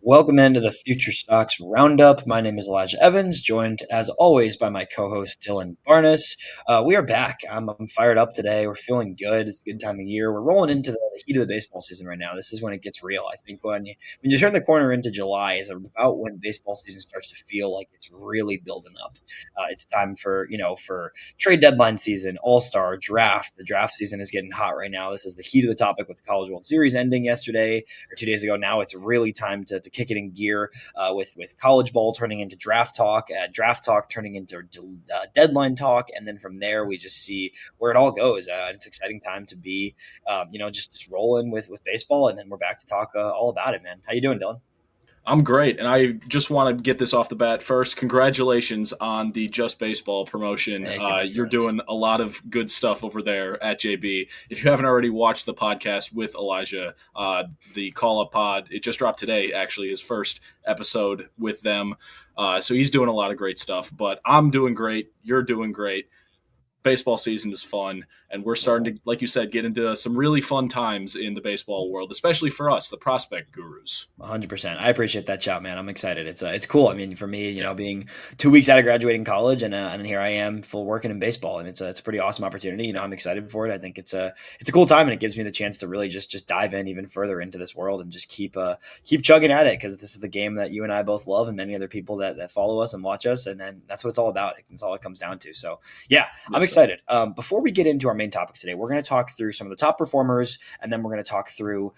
Welcome into the FutureSox RoundUp. My name is Elijah Evans, joined as always by my co-host Dylan Barnas. We are back. I'm fired up today. We're feeling good. It's a good time of year. We're rolling into the heat of the baseball season right now. This is when it gets real. I think when you turn the corner into July is about when baseball season starts to feel like it's really building up. It's time for trade deadline season, All-Star, draft. The draft season is getting hot right now. This is the heat of the topic with the College World Series ending yesterday or 2 days ago. Now it's really time to kick it in gear with college ball turning into draft talk turning into deadline talk, and then from there we just see where it all goes. It's an exciting time to be, just rolling with baseball, and then we're back to talk all about it, man. How you doing, Dylan? I'm great, and I just want to get this off the bat first. Congratulations on the Just Baseball promotion. Thank you, You're doing a lot of good stuff over there at JB. If you haven't already watched the podcast with Elijah, the Call Up Pod, it just dropped today, actually, his first episode with them. So he's doing a lot of great stuff, but I'm doing great. You're doing great. Baseball season is fun, and we're starting to, like you said, get into some really fun times in the baseball world, especially for us, the prospect gurus. 100%. I appreciate that shout, man. I'm excited. It's cool. I mean, for me, being 2 weeks out of graduating college, and here I am full working in baseball, and it's a pretty awesome opportunity. I'm excited for it. I think it's a cool time, and it gives me the chance to really just dive in even further into this world and just keep chugging at it, because this is the game that you and I both love, and many other people that follow us and watch us, and then that's what it's all about. It's all it comes down to. So yeah, I'm excited. Before we get into our main topics today, we're going to talk through some of the top performers, and then we're going to talk through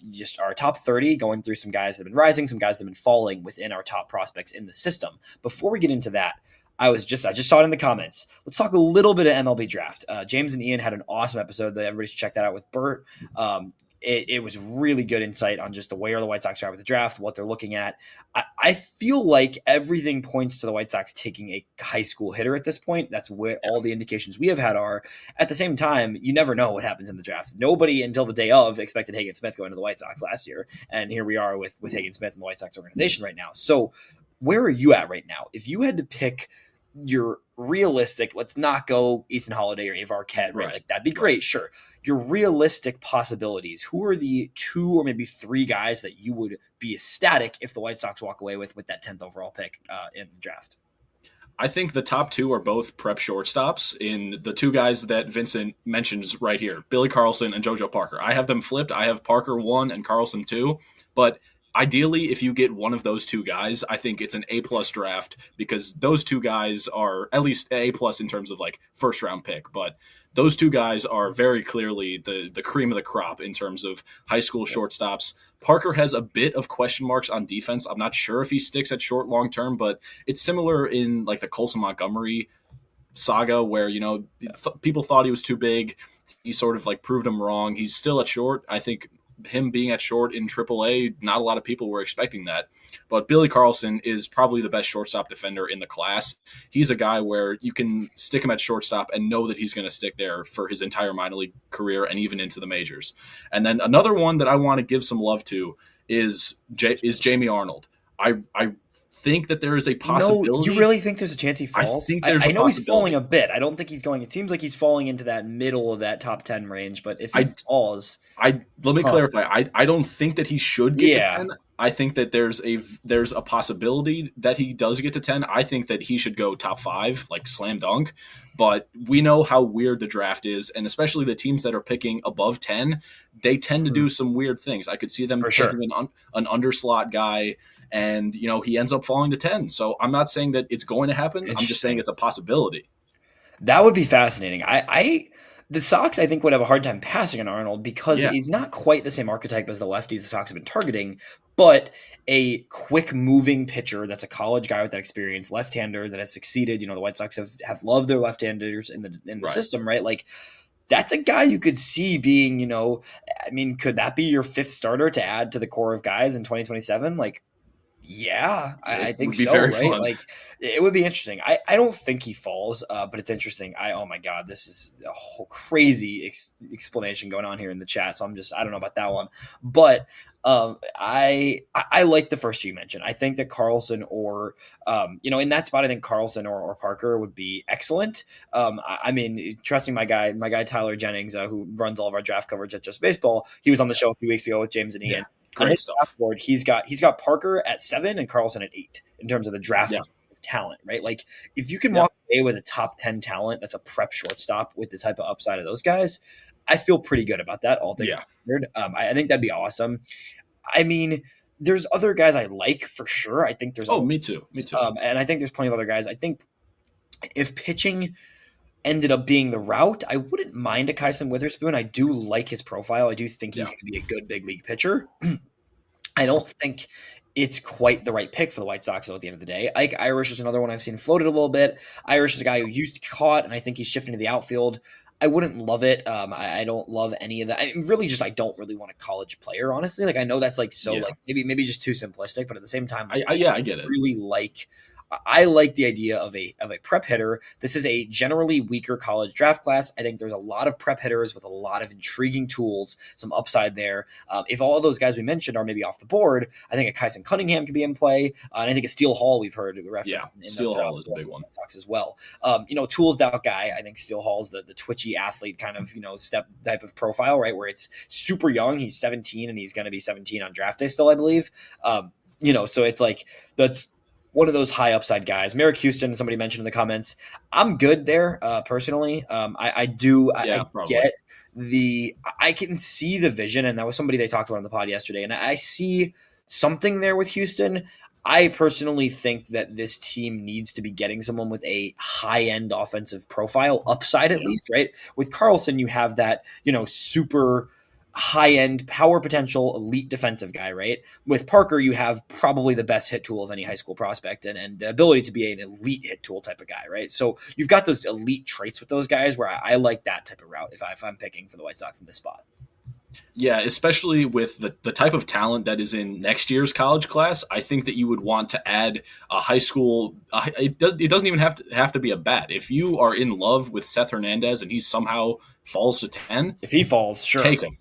just our top 30, going through some guys that have been rising, some guys that have been falling within our top prospects in the system. Before we get into that, I just saw it in the comments. Let's talk a little bit of MLB draft. James and Ian had an awesome episode that everybody should check that out with Bert. It was really good insight on just the way the White Sox are with the draft, what they're looking at. I feel like everything points to the White Sox taking a high school hitter at this point. That's where all the indications we have had are. At the same time, you never know what happens in the draft. Nobody until the day of expected Hagen Smith going to the White Sox last year, and here we are with Hagen Smith in the White Sox organization right now. So where are you at right now? If you had to pick your realistic, let's not go Ethan Holiday or Avar Arquette, right? Like that'd be great, sure. Your realistic possibilities. Who are the 2 or maybe 3 guys that you would be ecstatic if the White Sox walk away with that 10th overall pick in the draft? I think the top 2 are both prep shortstops in the 2 guys that Vincent mentions right here, Billy Carlson and JoJo Parker. I have them flipped. I have Parker 1 and Carlson 2, but ideally, if you get one of those 2 guys, I think it's an A-plus draft, because those 2 guys are at least A-plus in terms of like first-round pick. But those 2 guys are very clearly the cream of the crop in terms of high school shortstops. Parker has a bit of question marks on defense. I'm not sure if he sticks at short long-term, but it's similar in like the Colson Montgomery saga where, people thought he was too big. He sort of like proved them wrong. He's still at short. I think him being at short in AAA, not a lot of people were expecting that. But Billy Carlson is probably the best shortstop defender in the class. He's a guy where you can stick him at shortstop and know that he's going to stick there for his entire minor league career and even into the majors. And then another one that I want to give some love to is Jamie Arnold. I think that there is a possibility. No, you really think there's a chance he falls? I know he's falling a bit. I don't think he's going. It seems like he's falling into that middle of that top 10 range. But if he falls, let me clarify. I don't think that he should get to 10. I think that there's a possibility that he does get to 10. I think that he should go top 5, like slam dunk. But we know how weird the draft is, and especially the teams that are picking above 10, they tend to do some weird things. I could see them taking an underslot guy, and he ends up falling to 10. So I'm not saying that it's going to happen. I'm just saying it's a possibility. That would be fascinating. The Sox, I think, would have a hard time passing on Arnold because he's not quite the same archetype as the lefties the Sox have been targeting, but a quick-moving pitcher that's a college guy with that experience, left-hander that has succeeded. The White Sox have loved their left-handers in the system, right? Like, that's a guy you could see being, could that be your 5th starter to add to the core of guys in 2027? Like, yeah, I think so, right? Fun. Like, it would be interesting. I don't think he falls, but it's interesting. Oh my God, this is a whole crazy explanation going on here in the chat. So I don't know about that one, but I like the first 2 you mentioned. I think that Carlson or, in that spot, I think Carlson or Parker would be excellent. Trusting my guy Tyler Jennings, who runs all of our draft coverage at Just Baseball. He was on the show a few weeks ago with James and Ian. on Great his stuff. draft board, he's got Parker at 7 and Carlson at 8 in terms of the draft Yeah. talent, right? Like if you can Yeah. walk away with a top 10 talent that's a prep shortstop with the type of upside of those guys, I feel pretty good about that. All things considered, I think that'd be awesome. I mean, there's other guys I like for sure. I think there's me too. and I think there's plenty of other guys. I think if pitching ended up being the route, I wouldn't mind a Kyson Witherspoon. I do like his profile. I do think he's going to be a good big league pitcher. I don't think it's quite the right pick for the White Sox, though, at the end of the day. Ike Irish is another one I've seen floated a little bit. Irish is a guy who used to caught, and I think he's shifting to the outfield. I wouldn't love it. I don't love any of that. I don't really want a college player, honestly. Like I know that's like maybe just too simplistic, but at the same time, I get it. I like the idea of a prep hitter. This is a generally weaker college draft class. I think there's a lot of prep hitters with a lot of intriguing tools, some upside there. If all of those guys we mentioned are maybe off the board, I think a Kyson Cunningham could be in play. And I think a Steele Hall we've heard referenced. Yeah, Steele Hall is a big one. As well. Tools out guy. I think Steele Hall's the twitchy athlete kind of step type of profile, right? Where it's super young. He's 17 and he's going to be 17 on draft day still, I believe. So it's like that's one of those high upside guys. Merrick Houston, somebody mentioned in the comments. I'm good there personally. I can see the vision, and that was somebody they talked about on the pod yesterday, and I see something there with Houston. I personally think that this team needs to be getting someone with a high-end offensive profile, upside at least, right? With Carlson, you have that, super high-end power potential elite defensive guy, right? With Parker, you have probably the best hit tool of any high school prospect and the ability to be an elite hit tool type of guy, right? So you've got those elite traits with those guys where I like that type of route if I'm picking for the White Sox in this spot. Yeah, especially with the type of talent that is in next year's college class, I think that you would want to add a high school. It doesn't even have to be a bat. If you are in love with Seth Hernandez and he somehow falls to 10, if he falls, sure, take him.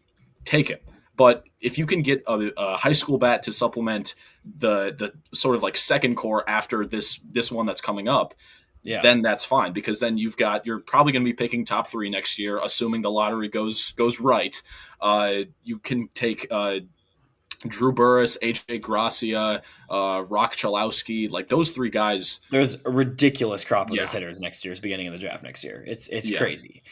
But if you can get a high school bat to supplement the sort of like second core after this one that's coming up, then that's fine, because then you're probably going to be picking top 3 next year, assuming the lottery goes right. You can take Drew Burris, AJ Gracia, Rock Chalowski, like those 3 guys. There's a ridiculous crop of those hitters next year's beginning of the draft next year. It's crazy.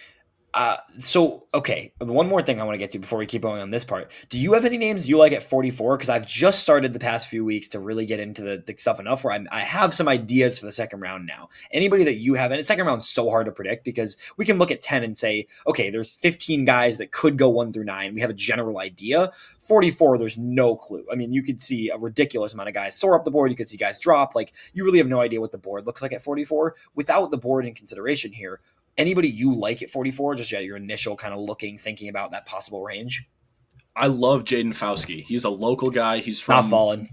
Okay, one more thing I want to get to before we keep going on this part. Do you have any names you like at 44? Because I've just started the past few weeks to really get into the stuff enough where I have some ideas for the second round now. Anybody that you have, and the second round's so hard to predict because we can look at 10 and say, okay, there's 15 guys that could go 1 through 9. We have a general idea. 44, there's no clue. I mean, you could see a ridiculous amount of guys soar up the board. You could see guys drop. Like, you really have no idea what the board looks like at 44. Without the board in consideration here, anybody you like at 44, just your initial kind of thinking about that possible range? I love Jaden Fauske. He's a local guy. He's from not falling.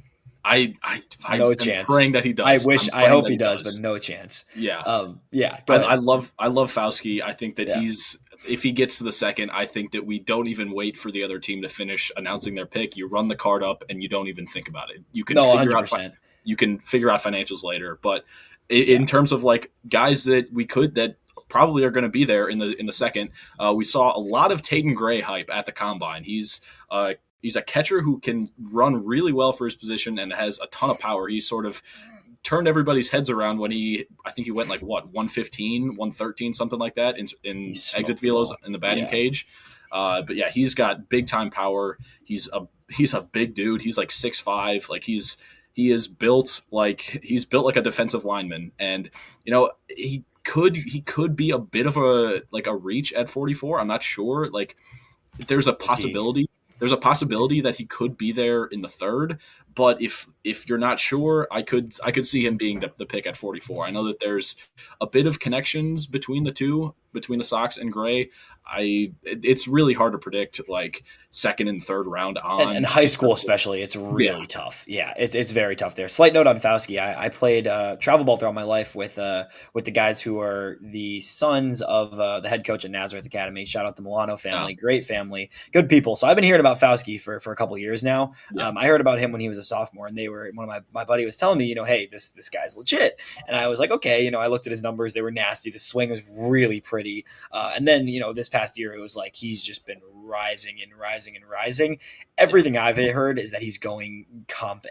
No chance. Praying that he does. I hope he does, but no chance. Yeah. I love Fauske. I think that if he gets to the second, I think that we don't even wait for the other team to finish announcing their pick. You run the card up and you don't even think about it. You can figure out financials later. But in terms of like guys that probably are going to be there in the second, we saw a lot of Taden Gray hype at the combine. He's a catcher who can run really well for his position and has a ton of power. He sort of turned everybody's heads around when I think he went like 115, 113, something like that in exit velos in the batting cage. But yeah, he's got big time power. He's a big dude. He's like 6'5". Like he is built like a defensive lineman, and he could be a bit of a reach at 44. I'm not sure. Like, there's a possibility that he could be there in the third, but if you're not sure, I could see him being the pick at 44. I know that there's a bit of connections between the two, between the Sox and Gray. It's really hard to predict like second and third round on. And high school especially, it's really tough. Yeah, it's very tough there. Slight note on Fauske. I played travel ball throughout my life with the guys who are the sons of the head coach at Nazareth Academy. Shout out the Milano family. Great family. Good people. So I've been hearing about Fauske for a couple of years now. I heard about him when he was a sophomore, and my buddy was telling me, hey, this guy's legit. And I was like, okay, I looked at his numbers. They were nasty. The swing was really pretty. And then, this past year, it was like he's just been rising and rising and rising. Everything I've heard is that he's going comp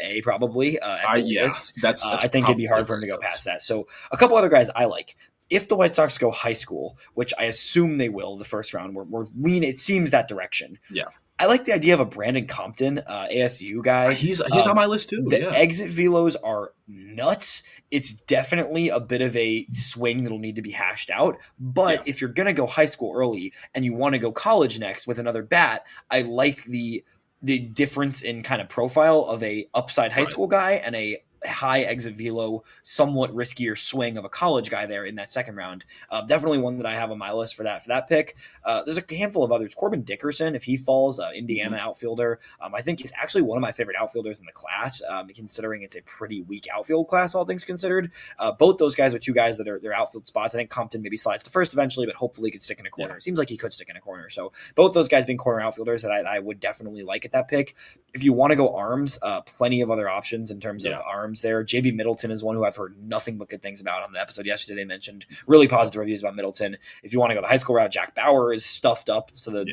A probably at the latest. That's I think it'd be hard for him to go past that. So a couple other guys I like. If the White Sox go high school, which I assume they will the first round, we're lean. It seems that direction. Yeah. I like the idea of a Brandon Compton, ASU guy. He's on my list too. The exit velos are nuts. It's definitely a bit of a swing that'll need to be hashed out. But if you're going to go high school early and you want to go college next with another bat, I like the difference in kind of profile of a upside high school guy and a high exit velo, somewhat riskier swing of a college guy there in that second round. Definitely one that I have on my list for that pick. There's a handful of others. Corbin Dickerson, if he falls, Indiana outfielder. I think he's actually one of my favorite outfielders in the class, considering it's a pretty weak outfield class, all things considered. Both those guys are two guys that are their outfield spots. I think Compton maybe slides to first eventually, but hopefully could stick in a corner. It seems like he could stick in a corner. So both those guys being corner outfielders that I would definitely like at that pick. If you want to go arms, plenty of other options in terms of arms there. JB Middleton is one who I've heard nothing but good things about. On the episode yesterday, they mentioned really positive reviews about Middleton. If you want to go the high school route, Jack Bauer is stuffed up to the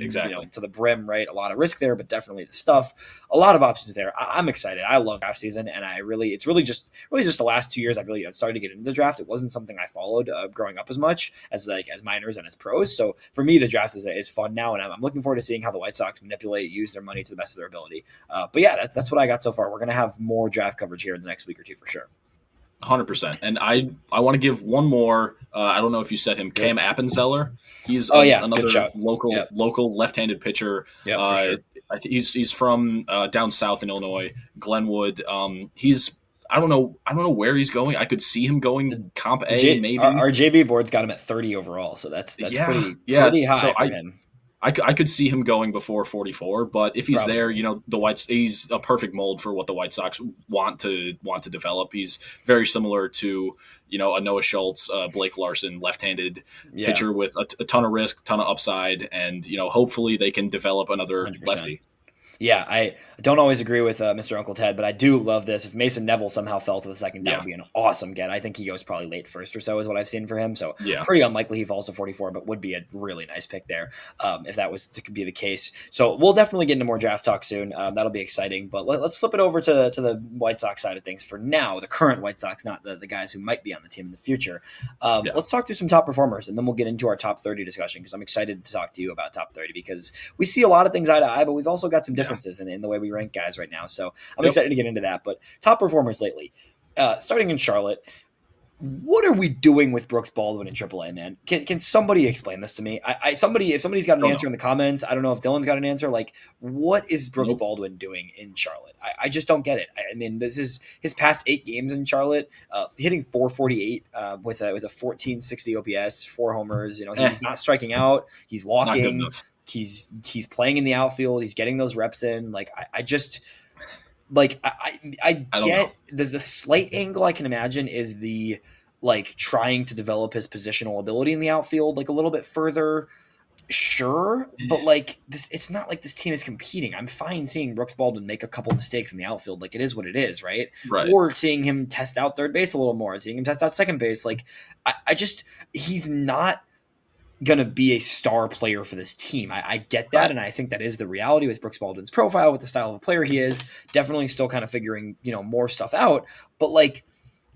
to the brim, right? A lot of risk there, but definitely the stuff. A lot of options there. I'm excited. I love draft season, and it's really just the last 2 years I've started to get into the draft. It wasn't something I followed growing up as much as minors and as pros. So for me, the draft is fun now, and I'm looking forward to seeing how the White Sox use their money to the best of their ability. But yeah, that's what I got so far. We're gonna have more draft coverage here in the next week or two for sure. 100%. And I want to give one more. I don't know if you said him, Cam Appenzeller. He's another local left-handed pitcher. Yeah, sure. He's from down south in Illinois, Glenwood. I don't know where he's going. I could see him going comp A, maybe. Our JB board's got him at 30 overall, so that's pretty high so for him. I could see him going before 44, but if he's there, he's a perfect mold for what the White Sox want to develop. He's very similar to, a Noah Schultz, Blake Larson, left-handed pitcher with a ton of risk, ton of upside, and, hopefully they can develop another 100%. Lefty. Yeah, I don't always agree with Mr. Uncle Ted, but I do love this. If Mason Neville somehow fell to the second, that would be an awesome get. I think he goes probably late first or so is what I've seen for him. So pretty unlikely he falls to 44, but would be a really nice pick there if that was to be the case. So we'll definitely get into more draft talk soon. That'll be exciting. But let's flip it over to the White Sox side of things for now, the current White Sox, not the guys who might be on the team in the future. Let's talk through some top performers, and then we'll get into our top 30 discussion because I'm excited to talk to you about top 30 because we see a lot of things eye to eye, but we've also got some differences in the way we rank guys right now. So I'm excited to get into that. But top performers lately, starting in Charlotte, what are we doing with Brooks Baldwin in AAA, man? Can somebody explain this to me? If somebody's got an answer in the comments, I don't know if Dylan's got an answer. Like, what is Brooks Baldwin doing in Charlotte? I just don't get it. I mean, this is his past 8 games in Charlotte, hitting 448 with a 1460 OPS, 4 homers. He's not striking out. He's walking. He's playing in the outfield. He's getting those reps in. Like I just I get there's the slight angle I can imagine is the trying to develop his positional ability in the outfield like a little bit further. Sure, but it's not like this team is competing. I'm fine seeing Brooks Baldwin make a couple mistakes in the outfield. Like it is what it is, right? Or seeing him test out third base a little more, seeing him test out second base. Like he's not going to be a star player for this team. I get that, and I think that is the reality with Brooks Baldwin's profile, with the style of a player he is. Definitely still kind of figuring, more stuff out. But,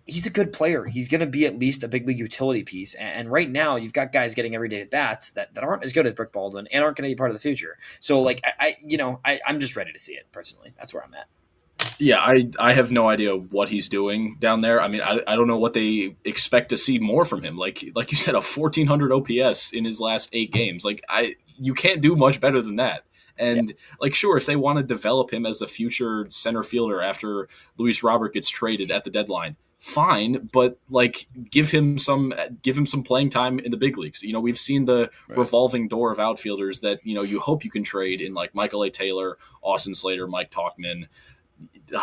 he's a good player. He's going to be at least a big league utility piece. And right now, you've got guys getting everyday at bats that aren't as good as Brooks Baldwin and aren't going to be part of the future. So, I'm just ready to see it, personally. That's where I'm at. Yeah, I have no idea what he's doing down there. I mean, I don't know what they expect to see more from him. Like you said, a 1,400 OPS in his last 8 games. You can't do much better than that. And sure, if they want to develop him as a future center fielder after Luis Robert gets traded at the deadline, fine. But give him some playing time in the big leagues. We've seen the revolving door of outfielders that you hope you can trade in Michael A. Taylor, Austin Slater, Mike Tauchman.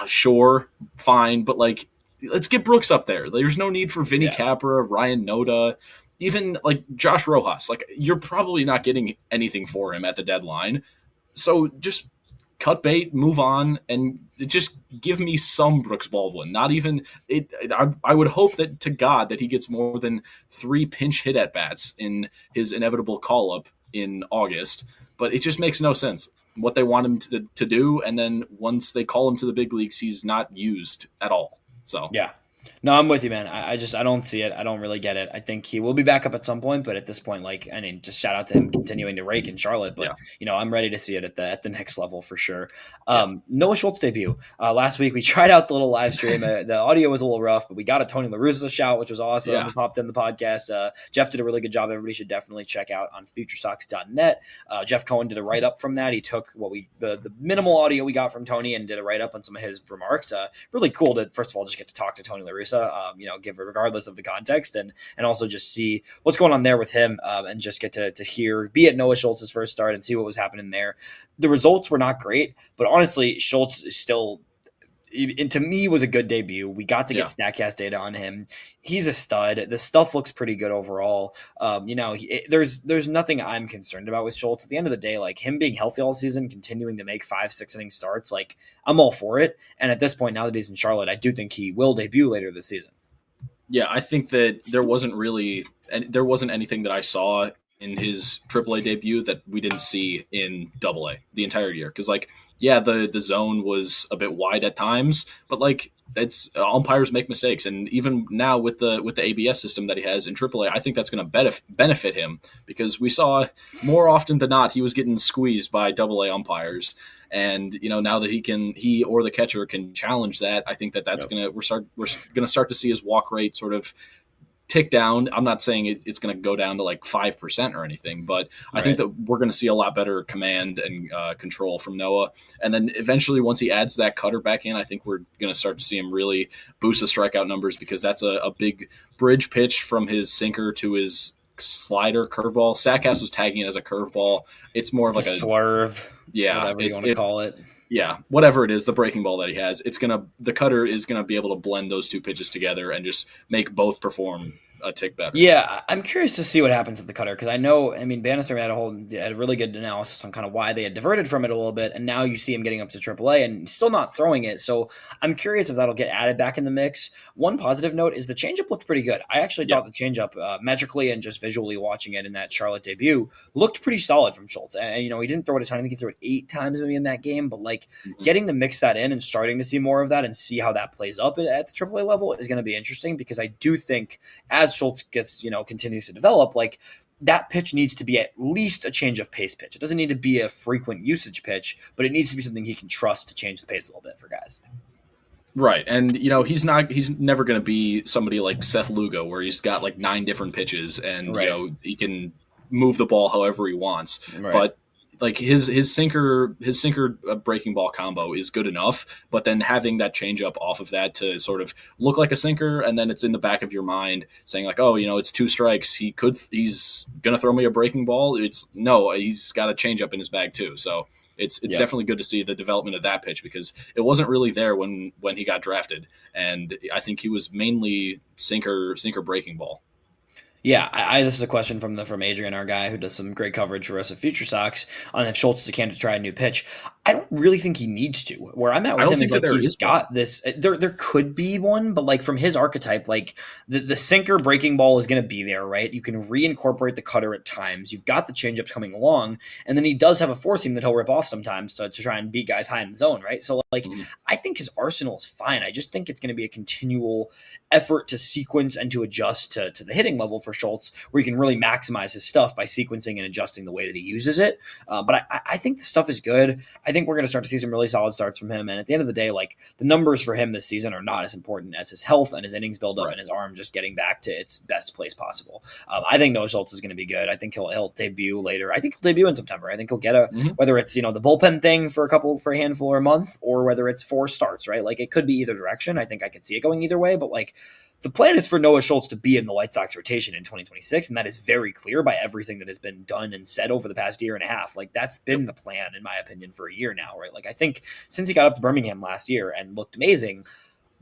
Sure, fine, but let's get Brooks up there. There's no need for Vinny Capra, Ryan Noda, even Josh Rojas. You're probably not getting anything for him at the deadline, so just cut bait, move on, and just give me some Brooks Baldwin. Not even it. I would hope that to God that he gets more than 3 pinch hit at bats in his inevitable call up in August. But it just makes no sense what they want him to do, and then once they call him to the big leagues, he's not used at all. So Yeah. No, I'm with you, man. I don't see it. I don't really get it. I think he will be back up at some point, but at this point, like, I mean, just shout out to him continuing to rake in Charlotte. But I'm ready to see it at the next level for sure. Noah Schultz debut last week. We tried out the little live stream. The audio was a little rough, but we got a Tony La Russa shout, which was awesome. It popped in the podcast. Jeff did a really good job. Everybody should definitely check out on FutureSox.net. Jeff Cohen did a write up from that. He took the minimal audio we got from Tony and did a write up on some of his remarks. Really cool to first of all just get to talk to Tony La Russa. Give regardless of the context, and also just see what's going on there with him, and just get to hear, be at Noah Schultz's first start and see what was happening there. The results were not great, but honestly, Schultz is still, and to me, was a good debut. We got to get StatCast data on him. He's a stud. The stuff looks pretty good overall. There's nothing I'm concerned about with Schultz. At the end of the day, like him being healthy all season, continuing to make 5-6 inning starts, like I'm all for it. And at this point, now that he's in Charlotte, I do think he will debut later this season. Yeah, I think that there wasn't anything that I saw in his AAA debut that we didn't see in AA the entire year. Because the zone was a bit wide at times, but it's umpires make mistakes, and even now with the ABS system that he has in AAA, I think that's going to benefit him, because we saw more often than not he was getting squeezed by AA umpires. And now that he or the catcher can challenge that, I think that's we're gonna start to see his walk rate sort of tick down. I'm not saying it's going to go down to 5% or anything, but I think that we're going to see a lot better command and control from Noah. And then eventually, once he adds that cutter back in, I think we're going to start to see him really boost the strikeout numbers, because that's a big bridge pitch from his sinker to his slider curveball. StatCast was tagging it as a curveball. It's more of like a swerve. Yeah, whatever you want to call it. Yeah, whatever it is, the breaking ball that he has, the cutter is gonna be able to blend those two pitches together and just make both perform a tick better. Yeah, I'm curious to see what happens with the cutter, because Bannister had a really good analysis on kind of why they had diverted from it a little bit, and now you see him getting up to AAA and still not throwing it. So I'm curious if that'll get added back in the mix. One positive note is the changeup looked pretty good. I actually thought the changeup, metrically and just visually watching it in that Charlotte debut, looked pretty solid from Schultz. And he didn't throw it a ton. I think he threw it 8 times maybe in that game, but getting to mix that in and starting to see more of that and see how that plays up at the AAA level is going to be interesting, because I do think as Schultz gets, continues to develop, that pitch needs to be at least a change of pace pitch. It doesn't need to be a frequent usage pitch, but it needs to be something he can trust to change the pace a little bit for guys. Right. And, he's never going to be somebody like Seth Lugo, where he's got 9 different pitches and, he can move the ball however he wants. Right. But his sinker breaking ball combo is good enough, but then having that changeup off of that to sort of look like a sinker, and then it's in the back of your mind saying it's 2 strikes. He's gonna throw me a breaking ball. He's got a changeup in his bag too. So it's definitely good to see the development of that pitch, because it wasn't really there when he got drafted, and I think he was mainly sinker breaking ball. Yeah, this is a question from Adrian, our guy who does some great coverage for us at FutureSox, on if Schultz is a candidate to try a new pitch. I don't really think he needs to. Where I'm at with him is he's got this. There could be one, but from his archetype, the sinker breaking ball is going to be there, right? You can reincorporate the cutter at times. You've got the changeups coming along, and then he does have a four seam that he'll rip off sometimes to try and beat guys high in the zone, right? So I think his arsenal is fine. I just think it's going to be a continual effort to sequence and to adjust to the hitting level for Schultz, where he can really maximize his stuff by sequencing and adjusting the way that he uses it. But I think the stuff is good. I think we're going to start to see some really solid starts from him. And at the end of the day, the numbers for him this season are not as important as his health and his innings buildup and his arm just getting back to its best place possible. I think Noah Schultz is going to be good. I think he'll debut later. I think he'll debut in September. I think he'll get whether it's, the bullpen thing for a handful or a month, or whether it's 4 starts, right? It could be either direction. I think I could see it going either way, but the plan is for Noah Schultz to be in the White Sox rotation in 2026, and that is very clear by everything that has been done and said over the past year and a half. That's been the plan, in my opinion, for a year now, right? I think since he got up to Birmingham last year and looked amazing,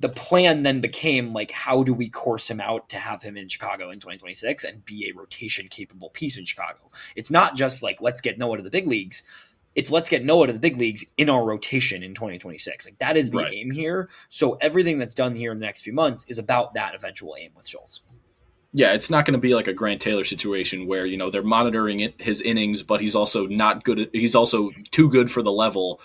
the plan then became how do we course him out to have him in Chicago in 2026 and be a rotation-capable piece in Chicago? It's not just let's get Noah to the big leagues. It's let's get Noah to the big leagues in our rotation in 2026. Like that is the Right. aim here. So everything that's done here in the next few months is about that eventual aim with Schultz. Yeah, it's not going to be like a Grant Taylor situation where they're monitoring his innings, but he's also not good. He's also too good for the level.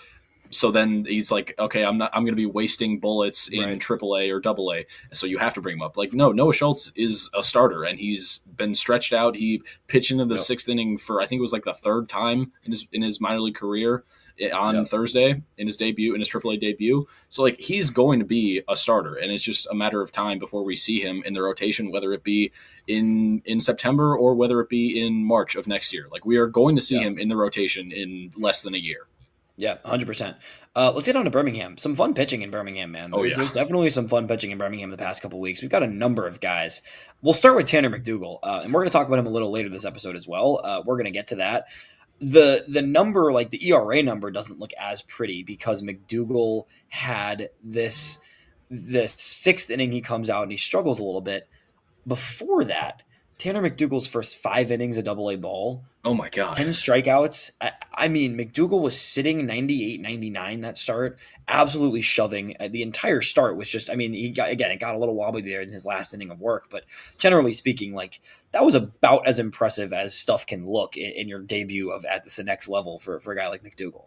So then he's like, okay, I'm going to be wasting bullets in Right. AAA or AA. So you have to bring him up. Like, no, Noah Schultz is a starter, and he's been stretched out. He pitched into the sixth inning for, I think it was like the third time in his minor league career on Thursday in his AAA debut. So like he's going to be a starter, and it's just a matter of time before we see him in the rotation, whether it be in September or whether it be in March of next year. Like we are going to see him in the rotation in less than a year. Yeah, 100%. Let's get on to Birmingham. Some fun pitching in Birmingham, man. There's definitely some fun pitching in Birmingham the past couple of weeks. We've got a number of guys. We'll start with Tanner McDougal, and we're going to talk about him a little later this episode as well. We're going to get to that. The number, like the ERA number, doesn't look as pretty because McDougal had this sixth inning. He comes out and he struggles a little bit. Before that, Tanner McDougal's first 5 innings of AA ball. Oh my God. 10 strikeouts. I mean, McDougal was sitting 98, 99 that start, absolutely shoving. The entire start was just, I mean, it got a little wobbly there in his last inning of work, but generally speaking, like that was about as impressive as stuff can look in your debut at this next level for a guy like McDougal.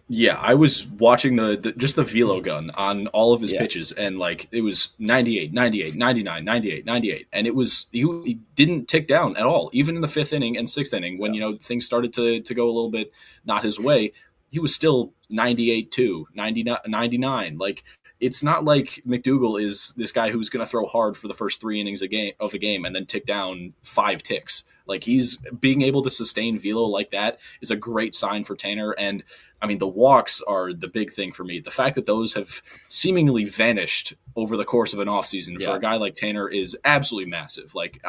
Yeah, I was watching just the velo gun on all of his pitches, and like it was 98, 98, 99, 98, 98, and it was he didn't tick down at all, even in the 5th inning and 6th inning when things started to go a little bit not his way. He was still 98 too, 99. Like it's not like McDougal is this guy who's going to throw hard for the first 3 innings of a game and then tick down 5 ticks. Like he's being able to sustain velo like that is a great sign for Tanner. And I mean, the walks are the big thing for me. The fact that those have seemingly vanished over the course of an offseason for a guy like Tanner is absolutely massive. Like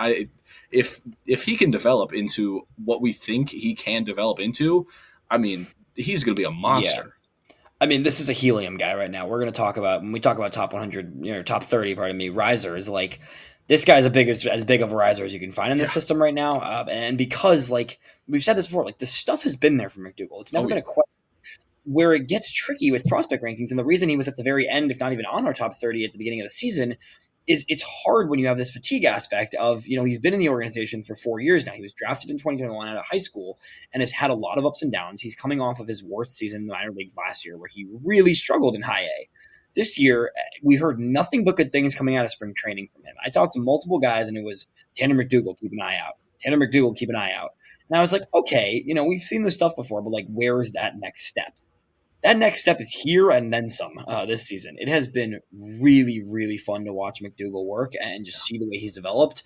if he can develop into what we think he can develop into, I mean, he's going to be a monster. Yeah. I mean, this is a helium guy right now. We're going to talk about, when we talk about top 100, top 30, pardon me, risers, like this guy's as big of a riser as you can find in this system right now. And because, like, we've said this before, like, the stuff has been there for McDougal. It's never been a question. Where it gets tricky with prospect rankings, and the reason he was at the very end, if not even on our top 30 at the beginning of the season, is it's hard when you have this fatigue aspect of, he's been in the organization for 4 years now. He was drafted in 2021 out of high school and has had a lot of ups and downs. He's coming off of his worst season in the minor leagues last year where he really struggled in high A. This year, we heard nothing but good things coming out of spring training from him. I talked to multiple guys, and it was Tanner McDougal, keep an eye out. Tanner McDougal, keep an eye out. And I was like, okay, we've seen this stuff before, but like, where is that next step? That next step is here and then some this season. It has been really, really fun to watch McDougal work and just see the way he's developed.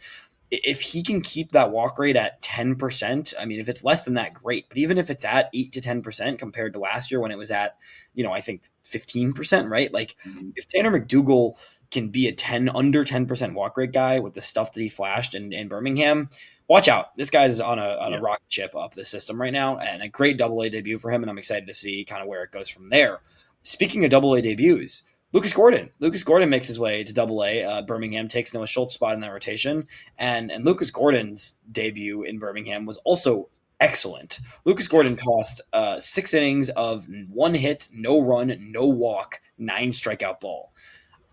If he can keep that walk rate at 10%, I mean, if it's less than that, great. But even if it's at 8 to 10% compared to last year when it was at, I think 15%, right? Like if Tanner McDougal can be a under 10% walk rate guy with the stuff that he flashed in Birmingham, watch out. This guy's on a rocket ship up the system right now, and a great AA debut for him, and I'm excited to see kind of where it goes from there. Speaking of AA debuts, Lucas Gordon. Lucas Gordon makes his way to AA. Birmingham takes Noah Schultz's spot in that rotation, and Lucas Gordon's debut in Birmingham was also excellent. Lucas Gordon tossed 6 innings of 1 hit, no run, no walk, 9 strikeout ball.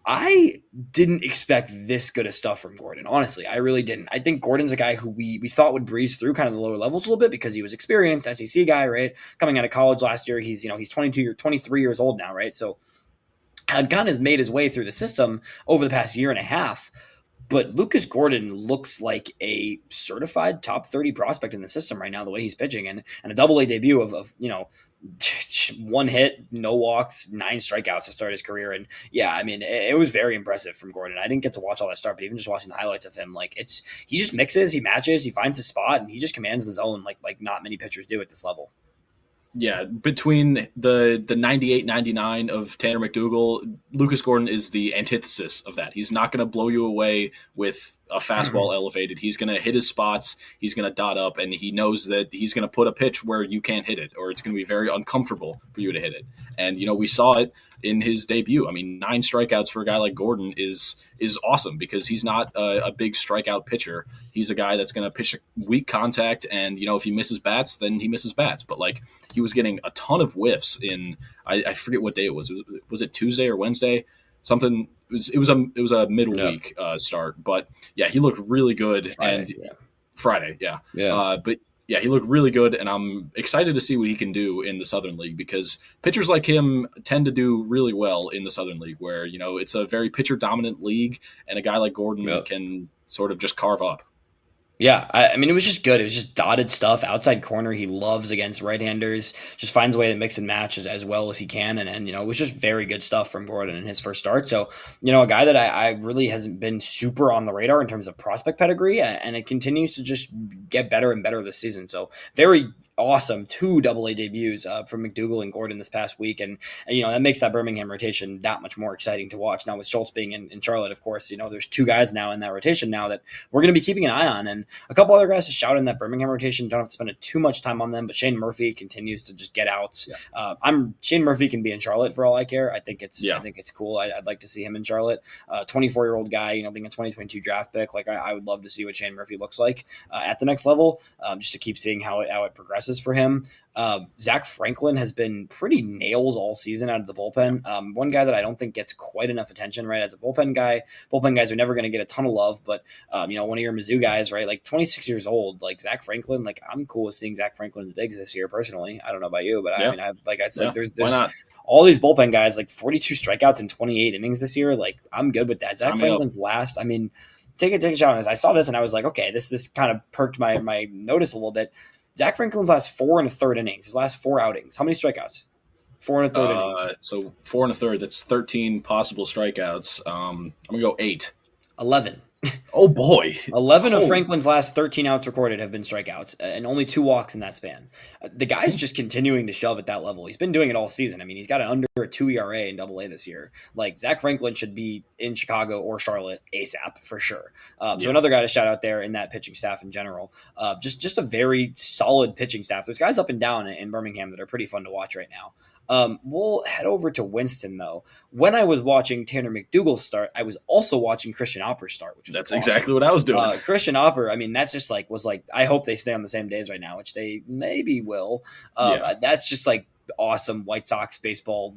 I didn't expect this good of stuff from Gordon. Honestly, I really didn't. I think Gordon's a guy who we thought would breeze through kind of the lower levels a little bit because he was experienced, SEC guy, right? Coming out of college last year, he's 22 or 23 years old now, right? So had kind of made his way through the system over the past year and a half. But Lucas Gordon looks like a certified top 30 prospect in the system right now, the way he's pitching, and a AA debut of 1 hit, no walks, 9 strikeouts to start his career. And yeah, I mean, it was very impressive from Gordon. I didn't get to watch all that start, but even just watching the highlights of him, like he just mixes, he matches, he finds his spot, and he just commands the zone like not many pitchers do at this level. Yeah, between the 98, 99 of Tanner McDougal, Lucas Gordon is the antithesis of that. He's not going to blow you away with a fastball elevated. He's going to hit his spots. He's going to dot up, and he knows that he's going to put a pitch where you can't hit it, or it's going to be very uncomfortable for you to hit it. And, we saw it in his debut. I mean, 9 strikeouts for a guy like Gordon is awesome because he's not a big strikeout pitcher. He's a guy that's going to pitch weak contact, and, if he misses bats, then he misses bats. But, he was getting a ton of whiffs in I forget what day it was. Was it Tuesday or Wednesday? Something. It was a middle week start, but yeah, he looked really good. Friday, yeah. But yeah, he looked really good, and I'm excited to see what he can do in the Southern League because pitchers like him tend to do really well in the Southern League, where it's a very pitcher dominant league, and a guy like Gordon can sort of just carve up. Yeah, I mean, it was just good. It was just dotted stuff. Outside corner, he loves against right-handers. Just finds a way to mix and match as well as he can. And it was just very good stuff from Gordon in his first start. So, a guy that I really hasn't been super on the radar in terms of prospect pedigree. And it continues to just get better and better this season. So, very awesome 2 AA debuts from McDougal and Gordon this past week. And that makes that Birmingham rotation that much more exciting to watch. Now with Schultz being in Charlotte, of course, there's 2 guys now in that rotation now that we're going to be keeping an eye on. And a couple other guys to shout in that Birmingham rotation. Don't have to spend too much time on them, but Shane Murphy continues to just get outs. Yeah. Shane Murphy can be in Charlotte for all I care. I think it's cool. I'd like to see him in Charlotte. 24-year-old guy, being a 2022 draft pick. I would love to see what Shane Murphy looks like at the next level, just to keep seeing how it progresses for him. Zach Franklin has been pretty nails all season out of the bullpen. One guy that I don't think gets quite enough attention, right? As a bullpen guy, bullpen guys are never going to get a ton of love, but one of your Mizzou guys, right? 26 years old, Zach Franklin, I'm cool with seeing Zach Franklin in the bigs this year personally. I don't know about you, but I mean, there's all these bullpen guys, 42 strikeouts in 28 innings this year. I'm good with that. Zach Franklin's last. I mean, take a shot on this. I saw this and I was like, okay, this kind of perked my notice a little bit. Zach Franklin's last 4 1/3 innings, his last 4 outings. How many strikeouts? 4 1/3 innings. So 4 1/3, that's 13 possible strikeouts. I'm going to go 8. 11. Oh, boy. 11 of Franklin's last 13 outs recorded have been strikeouts, and only 2 walks in that span. The guy's just continuing to shove at that level. He's been doing it all season. I mean, he's got an under a 2 ERA in AA this year. Zach Franklin should be in Chicago or Charlotte ASAP for sure. So another guy to shout out there in that pitching staff in general. Just a very solid pitching staff. There's guys up and down in Birmingham that are pretty fun to watch right now. We'll head over to Winston, though. When I was watching Tanner McDougal start, I was also watching Christian Oppor start, which was That's awesome. Exactly what I was doing. Christian Oppor, I mean, that's just I hope they stay on the same days right now, which they maybe will. That's just awesome White Sox baseball,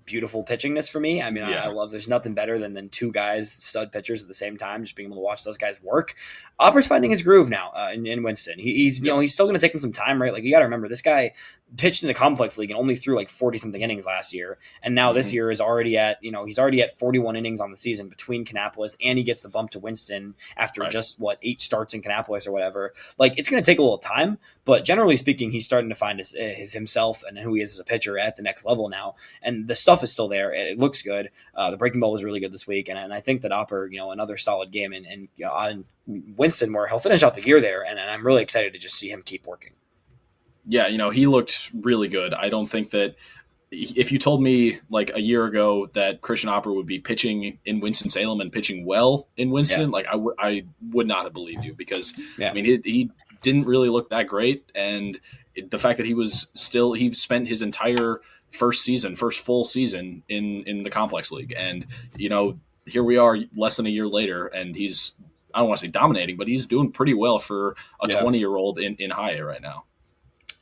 beautiful pitchingness for me. I mean, I love, there's nothing better than 2 guys, stud pitchers at the same time, just being able to watch those guys work. Opper's finding his groove now in Winston. He's he's still going to take him some time, right? You got to remember, this guy pitched in the complex league and only threw 40 something innings last year. And now this year is already at, he's already at 41 innings on the season between Kannapolis, and he gets the bump to Winston after just 8 starts in Kannapolis or whatever. It's going to take a little time, but generally speaking, he's starting to find his himself and who he is as a pitcher at the next level now. And the stuff is still there. It looks good. The breaking ball was really good this week. And I think that Oppor, another solid game and on Winston, where he'll finish out the year there. And I'm really excited to just see him keep working. Yeah, he looked really good. I don't think that if you told me a year ago that Christian Oppor would be pitching in Winston-Salem and pitching well in Winston, I would not have believed you because, I mean, he didn't really look that great. And the fact that he spent his entire first full season in the complex league. And, here we are less than a year later, and he's, I don't want to say dominating, but he's doing pretty well for a 20-year-old in high A right now.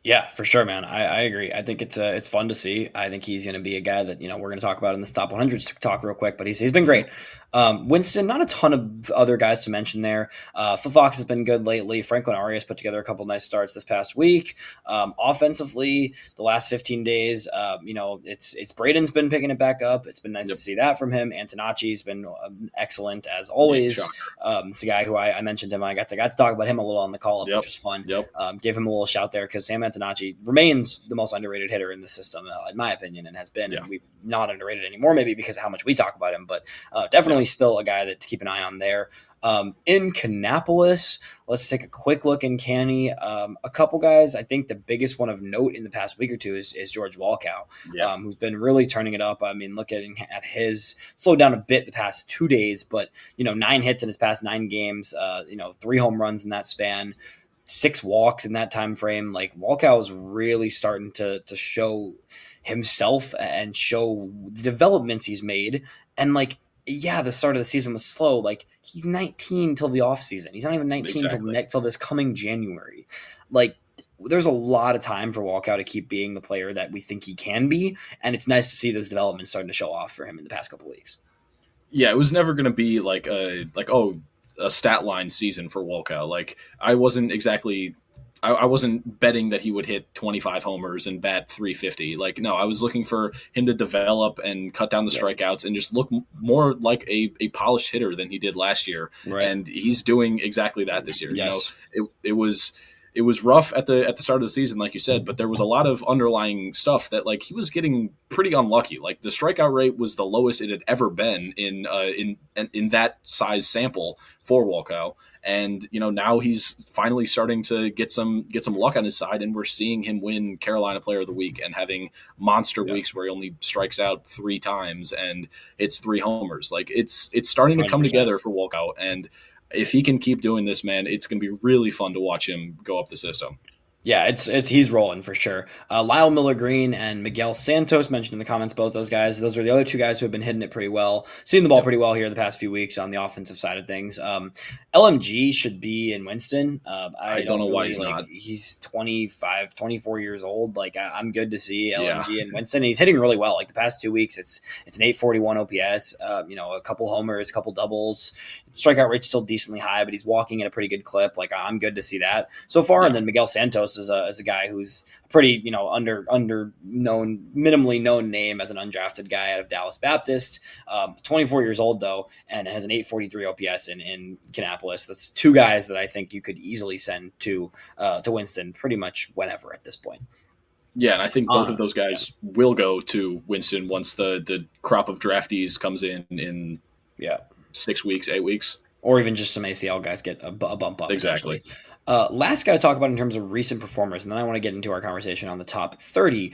Yeah, for sure, man. I agree. I think it's fun to see. I think he's going to be a guy that, we're going to talk about in this top 100 talk real quick, but he's been great. Winston, not a ton of other guys to mention there. Fox has been good lately. Franklin Arias put together a couple nice starts this past week. Offensively, the last 15 days, it's Braden's been picking it back up. It's been nice to see that from him. Antonacci's been excellent as always. It's a guy who I mentioned him. I got to talk about him a little on the call up, which was fun. Gave him a little shout there because Sam Antonacci Antonacci remains the most underrated hitter in the system, in my opinion, and has been. Yeah. And we're not underrated anymore, maybe because of how much we talk about him, but definitely still a guy that to keep an eye on there. In Kannapolis, let's take a quick look in Canny. A couple guys. I think the biggest one of note in the past week or two is George Walkow, who's been really turning it up. I mean, looking at his slowed down a bit the past 2 days, but 9 hits in his past 9 games. 3 home runs in that span. 6 walks in that time frame. Like Walkow is really starting to show himself and show the developments he's made. And the start of the season was slow. Like he's 19 till the offseason. He's not even 19 till this coming January. Like there's a lot of time for Walkow to keep being the player that we think he can be. And it's nice to see those developments starting to show off for him in the past couple of weeks. Yeah, it was never going to be a stat line season for Walkow. Like I wasn't betting that he would hit 25 homers and bat 350. Like, no, I was looking for him to develop and cut down the strikeouts and just look more like a polished hitter than he did last year. Right. And he's doing exactly that this year. Yes. It was rough at the start of the season, like you said, but there was a lot of underlying stuff that he was getting pretty unlucky. Like the strikeout rate was the lowest it had ever been in that size sample for Walkow. And now he's finally starting to get some luck on his side, and we're seeing him win Carolina Player of the Week and having monster weeks where he only strikes out 3 times and hits 3 homers. Like it's starting to come 100%. Together for Walkout, and if he can keep doing this, man, it's going to be really fun to watch him go up the system. Yeah, he's rolling for sure. Lyle Miller Green and Miguel Santos mentioned in the comments, both those guys. Those are the other 2 guys who have been hitting it pretty well, seeing the ball pretty well here the past few weeks on the offensive side of things. LMG should be in Winston. I don't know why he's not. He's 25, 24 years old. Like I'm good to see LMG in Winston. He's hitting really well. Like the past 2 weeks, it's an 841 OPS. A couple homers, a couple doubles. Strikeout rate's still decently high, but he's walking at a pretty good clip. Like I'm good to see that so far. And then Miguel Santos is a guy who's a pretty minimally known name as an undrafted guy out of Dallas Baptist. 24 years old though, and has an 843 OPS in Kannapolis. That's 2 guys that I think you could easily send to Winston pretty much whenever at this point. Yeah, and I think both of those guys will go to Winston once the crop of draftees comes in 6 weeks, 8 weeks. Or even just some ACL guys get a bump up. Exactly. Last guy to talk about in terms of recent performers, and then I want to get into our conversation on the top 30.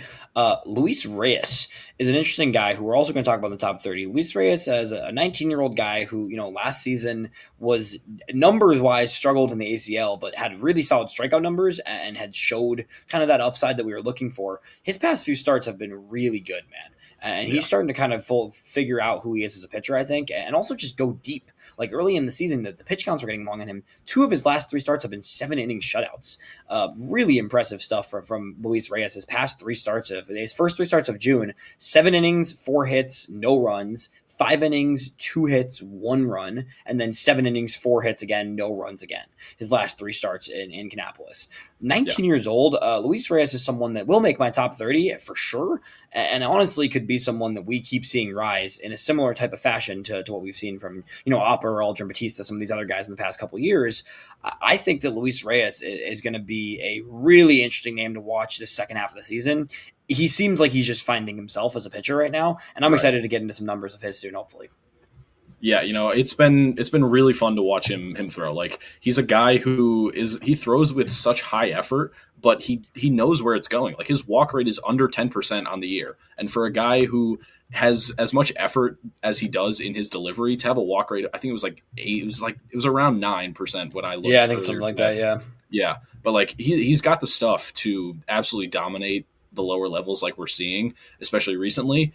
Luis Reyes is an interesting guy who we're also going to talk about in the top 30. Luis Reyes is a 19-year-old guy who, last season was numbers-wise struggled in the ACL, but had really solid strikeout numbers and had showed kind of that upside that we were looking for. His past few starts have been really good, man. And he's starting to kind of figure out who he is as a pitcher, I think, and also just go deep. Like early in the season, the pitch counts were getting long on him. 2 of his last 3 starts have been 7-inning shutouts. Really impressive stuff from Luis Reyes. His past 3 starts his first 3 starts of June, 7 innings, 4 hits, no runs. 5 innings, 2 hits, 1 run, and then 7 innings, 4 hits again, no runs again. His last 3 starts in Kannapolis. 19 years old, Luis Reyes is someone that will make my top 30 for sure, and honestly could be someone that we keep seeing rise in a similar type of fashion to what we've seen from Oppor, Aldrin Batista, some of these other guys in the past couple of years. I think that Luis Reyes is going to be a really interesting name to watch this second half of the season. He seems like he's just finding himself as a pitcher right now, and I'm excited to get into some numbers of his soon, hopefully. Yeah, it's been really fun to watch him throw. Like he's a guy he throws with such high effort, but he knows where it's going. Like his walk rate is under 10% on the year, and for a guy who has as much effort as he does in his delivery to have a walk rate, I think it was like 8. It was around 9% when I looked. Yeah, I think something like that. Yeah, but he's got the stuff to absolutely dominate the lower levels like we're seeing, especially recently.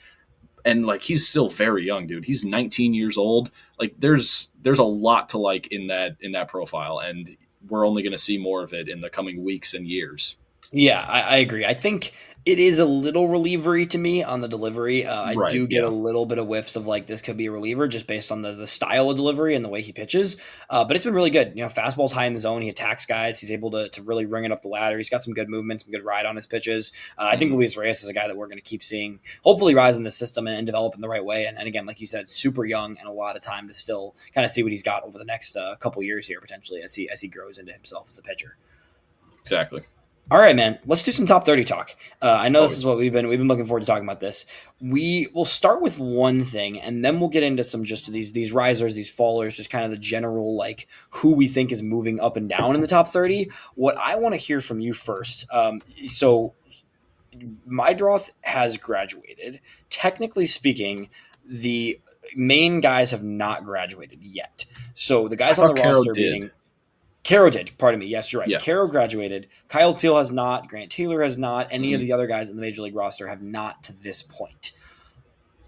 And he's still very young, dude. He's 19 years old. There's a lot to like in that profile, and we're only going to see more of it in the coming weeks and years. Yeah, I agree. I think it is a little relievery to me on the delivery. I do get a little bit of whiffs of this could be a reliever just based on the style of delivery and the way he pitches. But it's been really good. Fastball's high in the zone. He attacks guys. He's able to really ring it up the ladder. He's got some good movement, some good ride on his pitches. I think Luis Reyes is a guy that we're going to keep seeing hopefully rise in the system and develop in the right way. And again, like you said, super young and a lot of time to still kind of see what he's got over the next couple years here potentially as he grows into himself as a pitcher. Exactly. All right, man. Let's do some top 30 talk. I know Oh, this is what we've been looking forward to talking about this. We will start with one thing, and then we'll get into some just these risers, these fallers, just kind of the general like who we think is moving up and down in the top 30. What I want to hear from you first. So Mydroth has graduated. Technically speaking, the main guys have not graduated yet. So the I guys on the thought Caro roster, did. meaning Caro did. Pardon me. Yes, you're right. Yeah. Caro graduated. Kyle Teal has not. Grant Taylor has not. Any of Mhm. the other guys in the major league roster have not to this point.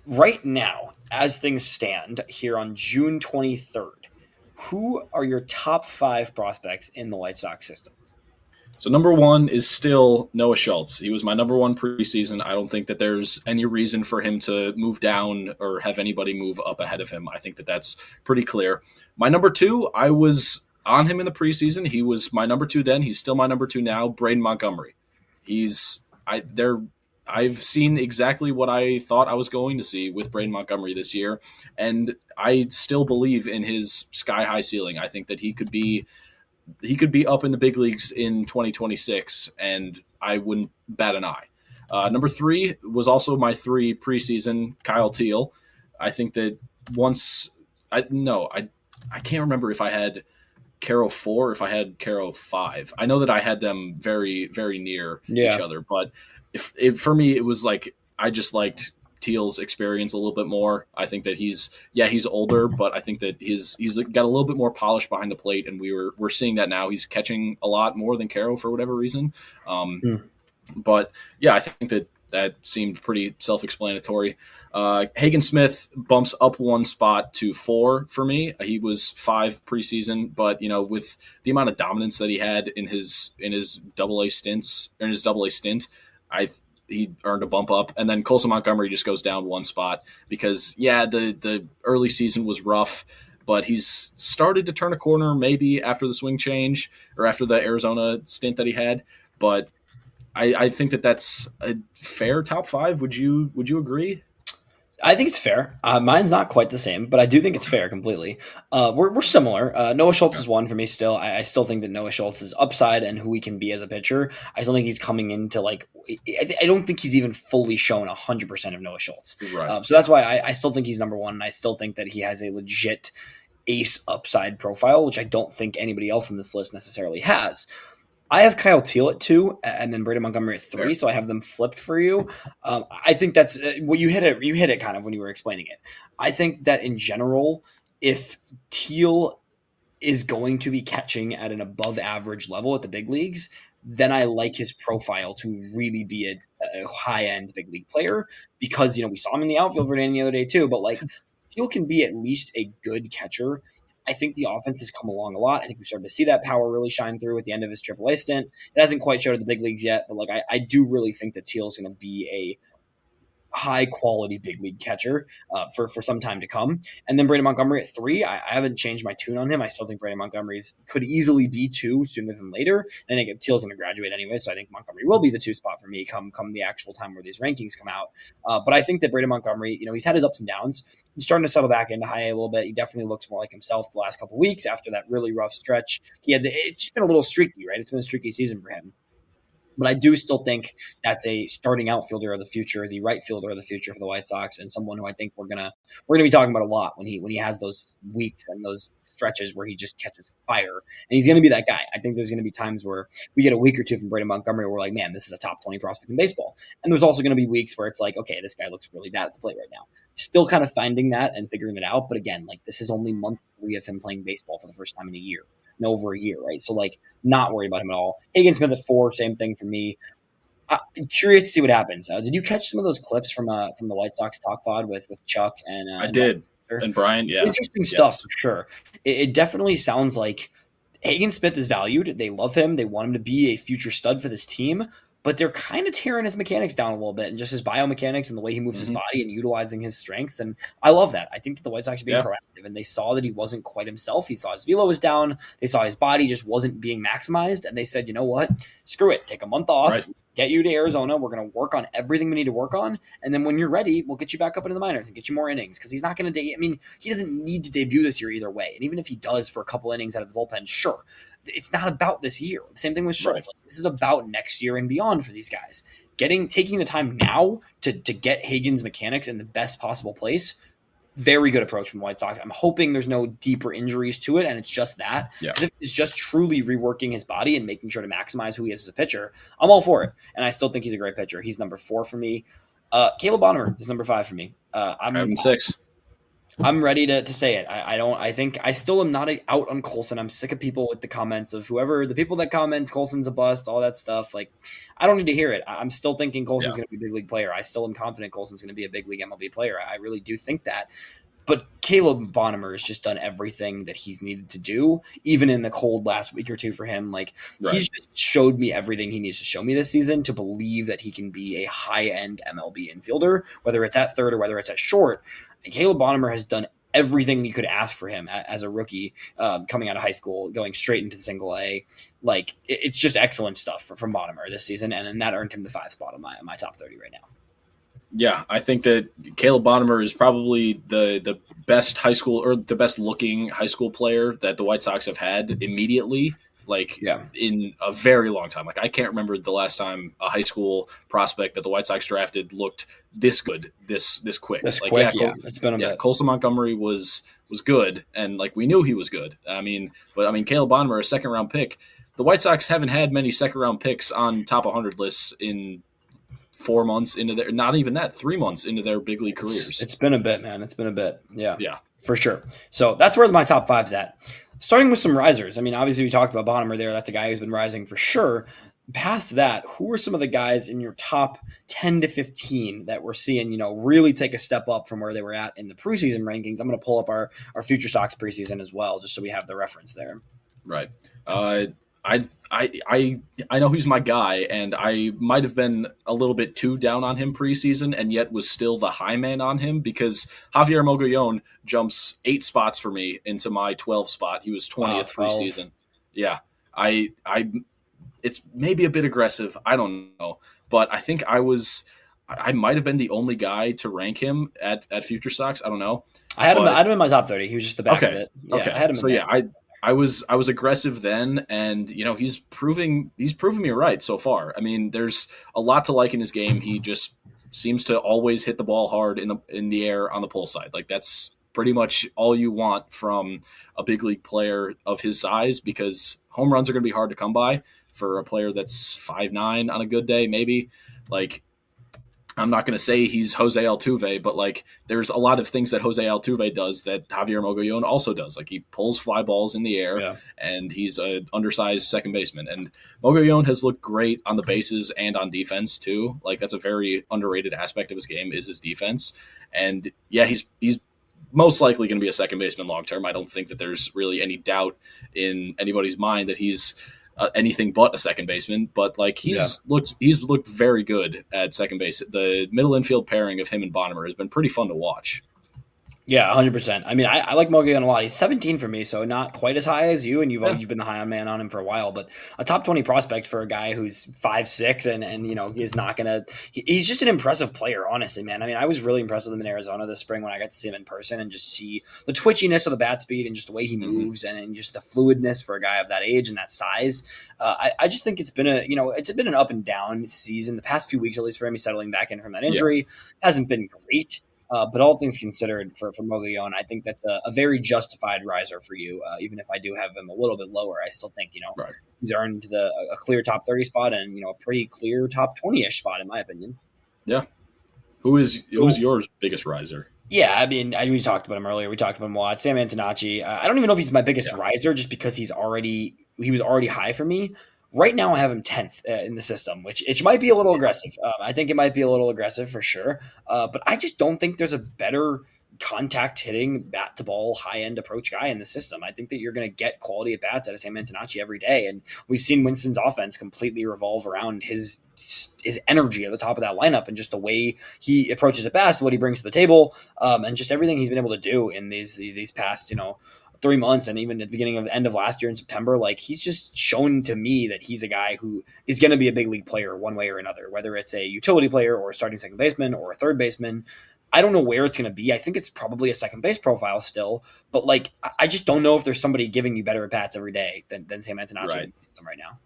Right now, as things stand here on June 23rd, who are your top 5 prospects in the White Sox system? So number one is still Noah Schultz. He was my number one preseason. I don't think that there's any reason for him to move down or have anybody move up ahead of him. I think that that's pretty clear. My number two, I was on him in the preseason. He was my number two then. He's still my number two now. Braden Montgomery. He's I there. I've seen exactly what I thought I was going to see with Braden Montgomery this year, and I still believe in his sky high ceiling. I think that he could be up in the big leagues in 2026, and I wouldn't bat an eye. Number three was also my three preseason, Kyle Teal. I think that once I no, I can't remember if I had Caro 4 or if I had Caro 5. I know that I had them very, very near each Yeah. other, but if for me it was like I just liked Teal's experience a little bit more. I think that he's older, but I think that he's got a little bit more polish behind the plate, and we're seeing that now. He's catching a lot more than Caro for whatever reason. Hmm. But yeah, I think that that seemed pretty self-explanatory. Hagen Smith bumps up one spot to 4 for me. He was 5 preseason, but with the amount of dominance that he had in his double A stints or in his double A stint, I he earned a bump up. And then Colson Montgomery just goes down one spot because the early season was rough. But he's started to turn a corner maybe after the swing change or after the Arizona stint that he had. But I think that that's a fair top 5. Would you agree? I think it's fair. Mine's not quite the same, but I do think it's fair completely. We're similar. Noah Schultz Okay. is one for me still. I still think that Noah Schultz is upside and who he can be as a pitcher. I still think he's coming into like, I don't think he's even fully shown 100% of Noah Schultz. Right. So Yeah. that's why I still think he's number one. And I still think that he has a legit ace upside profile, which I don't think anybody else in this list necessarily has. I have Kyle Teal at 2, and then Braden Montgomery at 3, Fair. so I have them flipped for you. I think that's well, you hit it. You hit it kind of when you were explaining it. I think that in general, if Teal is going to be catching at an above average level at the big leagues, then I like his profile to really be a high end big league player because we saw him in the outfield for the other day too. But like Teal can be at least a good catcher. I think the offense has come along a lot. I think we started to see that power really shine through at the end of his AAA stint. It hasn't quite showed at the big leagues yet, but like I do really think that Teal is going to be a high quality big league catcher for some time to come. And then Brandon Montgomery at 3. I haven't changed my tune on him. I still think Brandon Montgomery's could easily be 2 sooner than later. And I think Teal's going to graduate anyway, so I think Montgomery will be the 2 spot for me come the actual time where these rankings come out. But I think that Brandon Montgomery, he's had his ups and downs. He's starting to settle back into high A a little bit. He definitely looks more like himself the last couple of weeks after that really rough stretch. It's been a little streaky, right? It's been a streaky season for him. But I do still think that's a starting outfielder of the future, the right fielder of the future for the White Sox, and someone who I think we're gonna be talking about a lot when he has those weeks and those stretches where he just catches fire, and he's gonna be that guy. I think there's gonna be times where we get a week or two from Brandon Montgomery where we're like, man, this is a top 20 prospect in baseball, and there's also gonna be weeks where it's like, okay, this guy looks really bad at the plate right now. Still kind of finding that and figuring it out, but again, like this is only month 3 of him playing baseball for the first time in a year, in over a year, right? So like not worried about him at all. Hagen Smith at 4, same thing for me. I'm curious to see what happens. Did you catch some of those clips from the White Sox talk pod with Chuck I and did. And Brian, yeah. interesting stuff Yes. for sure. It definitely sounds like Hagen Smith is valued. They love him. They want him to be a future stud for this team, but they're kind of tearing his mechanics down a little bit and just his biomechanics and the way he moves his Hmm. body and utilizing his strengths. And I love that. I think that the White Sox are being Yeah. proactive and they saw that he wasn't quite himself. He saw his velo was down. They saw his body just wasn't being maximized. And they said, you know what? Screw it. Take a month off. Right. Get you to Arizona. We're going to work on everything we need to work on. And then when you're ready, we'll get you back up into the minors and get you more innings because he's not going to I mean, he doesn't need to debut this year either way. And even if he does for a couple innings out of the bullpen, sure. it's not about this year. The same thing with Schultz. Right. Like, this is about next year and beyond for these guys. Taking the time now to get Hagen's mechanics in the best possible place. Very good approach from the White Sox. I'm hoping there's no deeper injuries to it, and it's just that. Yeah. If it's just truly reworking his body and making sure to maximize who he is as a pitcher, I'm all for it. And I still think he's a great pitcher. He's number 4 for me. Caleb Bonner is number 5 for me. I'm 6. I'm ready to say it. I think I still am not out on Colson. I'm sick of people with the comments of the people that comment Colson's a bust, all that stuff. Like, I don't need to hear it. I'm still thinking Colson's going to be a big league player. I still am confident Colson's going to be a big league MLB player. I really do think that. But Caleb Bonner has just done everything that he's needed to do, even in the cold last week or two for him. Like, he's just showed me everything he needs to show me this season to believe that he can be a high-end MLB infielder, whether it's at third or whether it's at short. And Caleb Bonner has done everything you could ask for him as a rookie coming out of high school, going straight into the single A. Like, it's just excellent stuff from Bonner this season, and that earned him the 5 spot on my top 30 right now. Yeah, I think that Caleb Bonner is probably the best high school or the best looking high school player that the White Sox have had immediately, in a very long time. Like, I can't remember the last time a high school prospect that the White Sox drafted looked this good, this quick. It's been a bit. Colson Montgomery was good, and like we knew he was good. But Caleb Bonner, a second round pick. The White Sox haven't had many second round picks on top 100 lists in 4 months into their, not even that, 3 months into their big league careers. It's been a bit, man. It's been a bit. Yeah, for sure. So that's where my top 5's at. Starting with some risers. I mean, obviously we talked about Bonner there. That's a guy who's been rising for sure. Past that, who are some of the guys in your top 10 to 15 that we're seeing, really take a step up from where they were at in the preseason rankings? I'm going to pull up our FutureSox preseason as well, just so we have the reference there. Right. I know he's my guy, and I might have been a little bit too down on him preseason, and yet was still the high man on him because Javier Mogollon jumps 8 spots for me into my 12 spot. He was 20th preseason. Yeah, it's maybe a bit aggressive. I don't know, but I think I might have been the only guy to rank him at FutureSox. I don't know. I had him in my top 30. He was just the back of it. Yeah, okay. I had him. So I was aggressive then, and he's proving me right so far. I mean, there's a lot to like in his game. He just seems to always hit the ball hard in the air on the pull side. Like, that's pretty much all you want from a big league player of his size, because home runs are going to be hard to come by for a player that's 5'9" on a good day, maybe. Like, I'm not going to say he's Jose Altuve, but like, there's a lot of things that Jose Altuve does that Javier Mogollon also does. Like, he pulls fly balls in the air, and he's an undersized second baseman. And Mogollon has looked great on the bases and on defense too. Like, that's a very underrated aspect of his game, is his defense. And yeah, he's most likely going to be a second baseman long term. I don't think that there's really any doubt in anybody's mind that he's anything but a second baseman, but like he's looked very good at second base. The middle infield pairing of him and Bonner has been pretty fun to watch. Yeah, 100%. I mean, I like Mogollon a lot. He's 17 for me, so not quite as high as you, and you've been the high on man on him for a while, but a top 20 prospect for a guy who's 5'6", and he's not gonna. He's just an impressive player, honestly, man. I mean, I was really impressed with him in Arizona this spring when I got to see him in person and just see the twitchiness of the bat speed and just the way he moves and just the fluidness for a guy of that age and that size. I just think it's been an up and down season. The past few weeks, at least for him, he's settling back in from that injury. Hasn't been great. But all things considered, for Mogollon, I think that's a very justified riser for you. Even if I do have him a little bit lower, I still think he's earned a clear top 30 spot and a pretty clear top 20-ish spot in my opinion. Yeah. Who's your biggest riser? Yeah, I mean, we talked about him earlier. We talked about him a lot. Sam Antonacci. I don't even know if he's my biggest riser, just because he was already high for me. Right now, I have him 10th in the system, which it might be a little aggressive. I think it might be a little aggressive for sure. But I just don't think there's a better contact hitting, bat to ball, high end approach guy in the system. I think that you're going to get quality at bats out of Sam Antonacci every day. And we've seen Winston's offense completely revolve around his energy at the top of that lineup and just the way he approaches at bats, what he brings to the table, and just everything he's been able to do in these past, 3 months, and even at the end of last year in September, like, he's just shown to me that he's a guy who is going to be a big league player one way or another, whether it's a utility player or a starting second baseman or a third baseman. I don't know where it's going to be. I think it's probably a second base profile still, but like I just don't know if there's somebody giving you better at bats every day than Sam Antonacci in the system right now.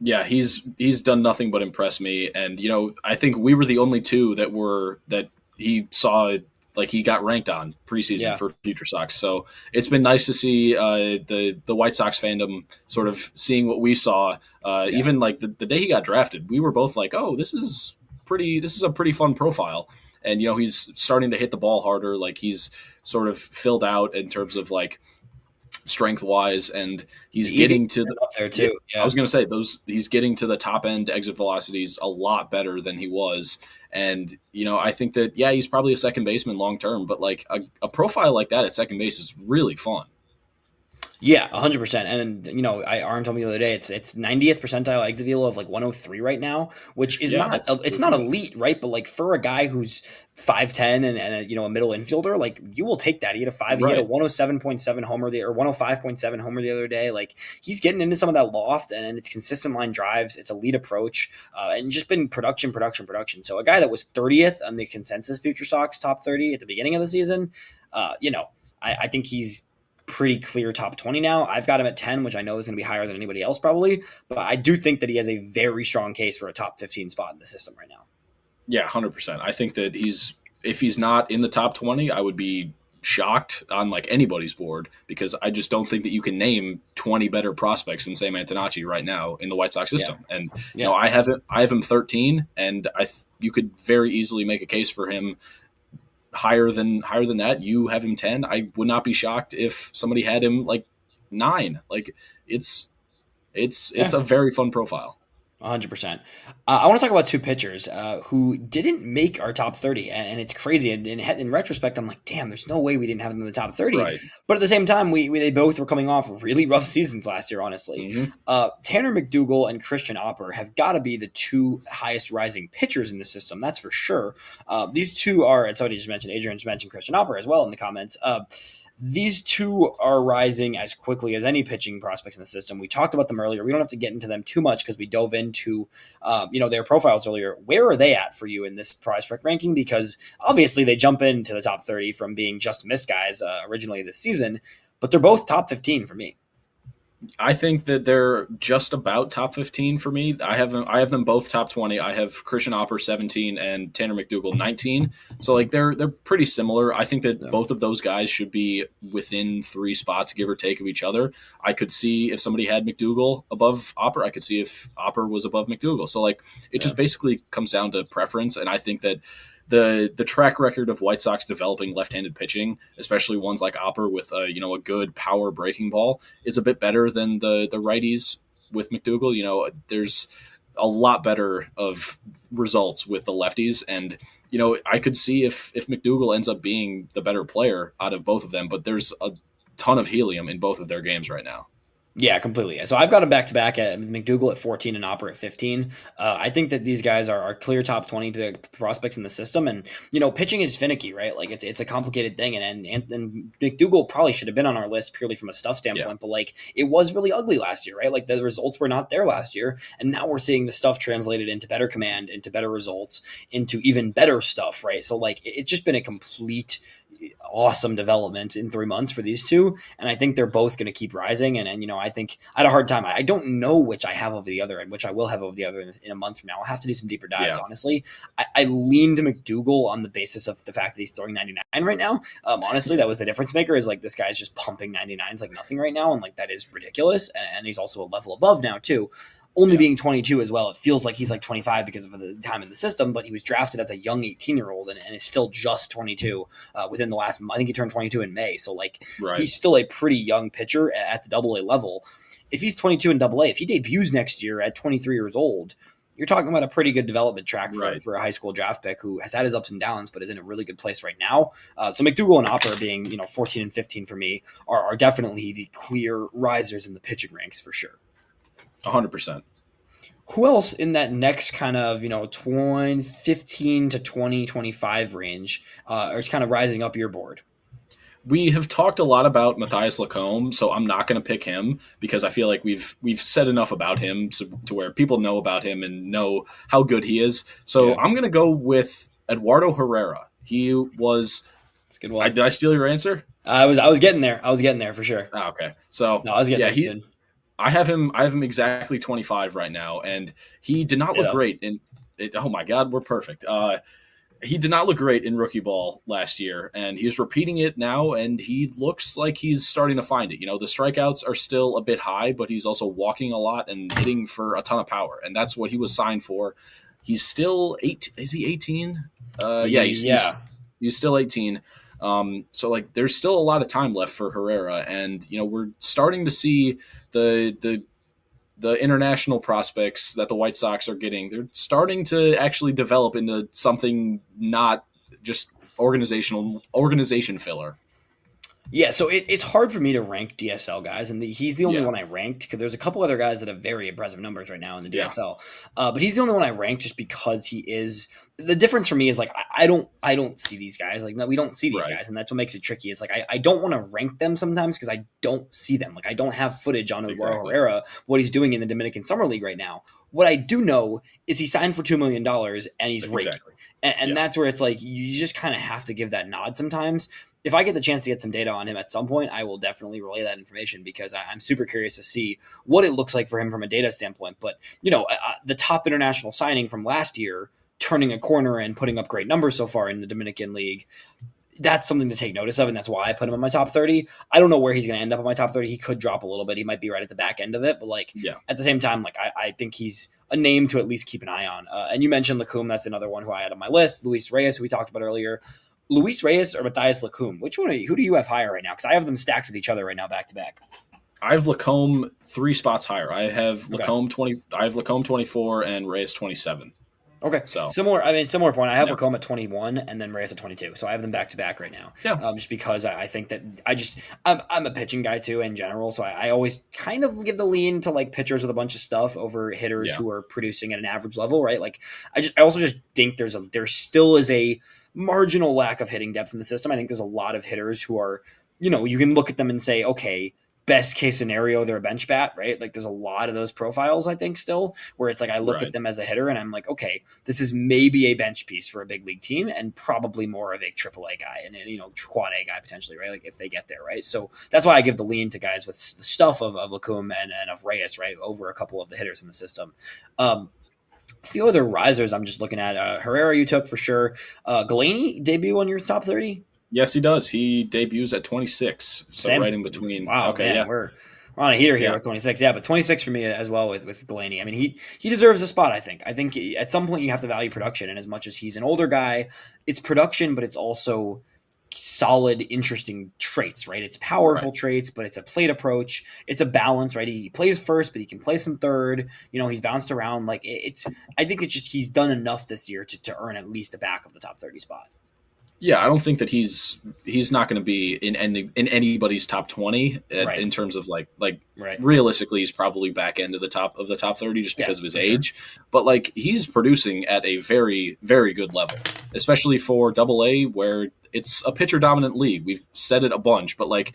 Yeah, he's done nothing but impress me, and I think we were the only two that he saw, like, he got ranked on preseason for FutureSox. So it's been nice to see the White Sox fandom sort of seeing what we saw. Even like the day he got drafted, we were both like, oh, this is a pretty fun profile. And he's starting to hit the ball harder. Like, he's sort of filled out in terms of like strength wise, and he's getting to the up there too. I was going to say he's getting to the top end exit velocities a lot better than he was. And I think that he's probably a second baseman long term, but like a profile like that at second base is really fun. Yeah, 100%. And Arn told me the other day it's 90th percentile exit velo of like 103 right now, which is not elite, right? But like for a guy who's 5'10" and a middle infielder, like you will take that. He had a 107.7 homer or 105.7 homer the other day. Like he's getting into some of that loft, and it's consistent line drives. It's a lead approach, and just been production. So a guy that was 30th on the consensus FutureSox top 30 at the beginning of the season, I think he's pretty clear top 20 now. I've got him at 10, which I know is going to be higher than anybody else probably, but I do think that he has a very strong case for a top 15 spot in the system right now. Yeah, 100%. I think that if he's not in the top 20, I would be shocked on like anybody's board, because I just don't think that you can name 20 better prospects than Sam Antonacci right now in the White Sox system. Yeah. And I have him 13, and you could very easily make a case for him higher than that. You have him 10. I would not be shocked if somebody had him like 9. Like it's a very fun profile. 100%. I want to talk about two pitchers who didn't make our top 30, and it's crazy. And in retrospect, I'm like, damn, there's no way we didn't have them in the top 30. Right. But at the same time, they both were coming off really rough seasons last year, honestly. Mm-hmm. Tanner McDougal and Christian Oppor have got to be the two highest rising pitchers in the system. That's for sure. These two are, and somebody just mentioned, Adrian just mentioned Christian Oppor as well in the comments. These two are rising as quickly as any pitching prospects in the system. We talked about them earlier. We don't have to get into them too much because we dove into, their profiles earlier. Where are they at for you in this prospect ranking? Because obviously they jump into the top 30 from being just missed guys originally this season, but they're both top 15 for me. I think that they're just about top 15 for me. I have them both top 20. I have Christian Oppor 17 and Tanner McDougal 19. So like they're pretty similar. I think that both of those guys should be within 3 spots, give or take, of each other. I could see if somebody had McDougal above Oppor. I could see if Oppor was above McDougal. So like it just basically comes down to preference, and I think that the track record of White Sox developing left-handed pitching, especially ones like Oppor with a good power breaking ball, is a bit better than the righties with McDougal. There's a lot better of results with the lefties, and I could see if McDougal ends up being the better player out of both of them, but there's a ton of helium in both of their games right now. Yeah, completely. So I've got them back-to-back at McDougal at 14 and Oppor at 15. I think that these guys are clear top 20 prospects in the system. And, pitching is finicky, right? Like it's a complicated thing. And McDougal probably should have been on our list purely from a stuff standpoint, but like it was really ugly last year, right? Like the results were not there last year. And now we're seeing the stuff translated into better command, into better results, into even better stuff, right? So like it's just been a complete awesome development in 3 months for these two, and I think they're both going to keep rising. And I think I had a hard time. I don't know which I have over the other, and which I will have over the other in a month from now. I'll have to do some deeper dives. Honestly, I leaned to McDougal on the basis of the fact that he's throwing 99 right now. Honestly, that was the difference maker. Is like this guy's just pumping 99s like nothing right now, and like that is ridiculous. And he's also a level above now too. Only being 22 as well. It feels like he's like 25 because of the time in the system, but he was drafted as a young 18-year-old and is still just 22 within the last, I think he turned 22 in May. So like he's still a pretty young pitcher at the AA level. If he's 22 in AA, if he debuts next year at 23 years old, you're talking about a pretty good development track for a high school draft pick who has had his ups and downs, but is in a really good place right now. So McDougal and Oppor being, 14 and 15 for me are definitely the clear risers in the pitching ranks for sure. 100%. Who else in that next kind of, 15 to 20, 25 range is kind of rising up your board? We have talked a lot about Matthias Lacombe, so I'm not going to pick him because I feel like we've said enough about him to where people know about him and know how good he is. So I'm going to go with Eduardo Herrera. He was. It's a good one. Did I steal your answer? I was getting there. I was getting there for sure. Oh, okay. So No, I was getting yeah, there soon. I have him exactly 25 right now, and he did not look Ditto. great in it. Oh my God, we're perfect. He did not look great in rookie ball last year, and he's repeating it now, and he looks like he's starting to find it. You know, the strikeouts are still a bit high, but he's also walking a lot and hitting for a ton of power, and that's what he was signed for. He's still 8. Is he 18? Yeah, he's still 18. So like, there's still a lot of time left for Herrera, and you know, we're starting to see the international prospects that the White Sox are getting. They're starting to actually develop into something not just organization filler. Yeah, so it's hard for me to rank DSL guys, and he's the only Yeah. one I ranked because there's a couple other guys that have very impressive numbers right now in the Yeah. DSL, but he's the only one I ranked just because he is. The difference for me is like I don't see these guys, like no, we don't see these Right. guys, and that's what makes it tricky. It's like I don't want to rank them sometimes because I don't see them. Like I don't have footage on Eduardo Herrera, what he's doing in the Dominican Summer League right now. What I do know is he signed for $2 million and he's ranked. Exactly. And that's where it's like you just kind of have to give that nod sometimes. If I get the chance to get some data on him at some point, I will definitely relay that information because I'm super curious to see what it looks like for him from a data standpoint. But, you know, the top international signing from last year, turning a corner and putting up great numbers so far in the Dominican League, that's something to take notice of, and that's why I put him in my top 30. I don't know where he's going to end up in my top 30. He could drop a little bit. He might be right at the back end of it, but like at the same time, like I think he's a name to at least keep an eye on. And you mentioned Lacombe. That's another one who I had on my list. Luis Reyes, who we talked about earlier. Luis Reyes or Matthias Lacombe? Which one? Who do you have higher right now? Because I have them stacked with each other right now, back to back. I have Lacombe 3 spots higher. I have Lacombe 20. I have Lacombe 24 and Reyes 27. Okay, so similar point. I have Lacombe at 21 and then Reyes at 22. So I have them back to back right now. Yeah. Just because I think that I'm a pitching guy too in general. So I always kind of give the lean to like pitchers with a bunch of stuff over hitters who are producing at an average level, right? Like I also just think there still is a marginal lack of hitting depth in the system. I think there's a lot of hitters who are, you know, you can look at them and say, okay, best case scenario, they're a bench bat, right? Like there's a lot of those profiles, I think, still where it's like I look at them as a hitter and I'm like, okay, this is maybe a bench piece for a big league team and probably more of a AAA guy and, you know, quad A guy potentially, right? Like if they get there, right? So that's why I give the lean to guys with stuff of Lacombe and of Reyes, right, over a couple of the hitters in the system. A few other risers I'm just looking at. Herrera you took for sure. Galaney debut on your top 30? Yes, he does. He debuts at 26, so right in between. Wow, okay, man, we're on a heater here with 26. Yeah, but 26 for me as well with Galaney. I mean, he deserves a spot, I think. I think at some point you have to value production, and as much as he's an older guy, it's production, but it's also solid, interesting traits, right? It's powerful traits, but it's a plate approach. It's a balance, right? He plays first, but he can play some third. You know, he's bounced around. Like I think it's just he's done enough this year to earn at least a back of the top 30 spot. Yeah, I don't think that he's not going to be in anybody's top 20 in terms of like realistically he's probably back end of the top 30 just because of his age. Sure. But like he's producing at a very, very good level, especially for AA where it's a pitcher dominant league. We've said it a bunch, but like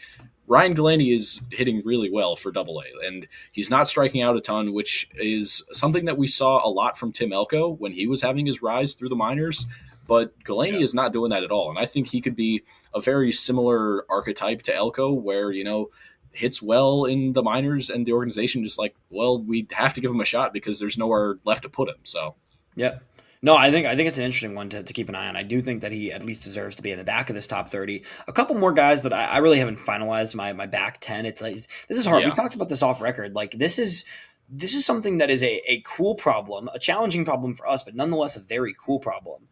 Ryan Galaney is hitting really well for AA, and he's not striking out a ton, which is something that we saw a lot from Tim Elko when he was having his rise through the minors. But Galaney is not doing that at all. And I think he could be a very similar archetype to Elko where, you know, hits well in the minors and the organization just like, well, we have to give him a shot because there's nowhere left to put him. So, yep. No, I think it's an interesting one to keep an eye on. I do think that he at least deserves to be in the back of this top 30. A couple more guys that I really haven't finalized my back 10. It's like, this is hard. Yeah. We talked about this off record. Like this is something that is a cool problem, a challenging problem for us, but nonetheless a very cool problem.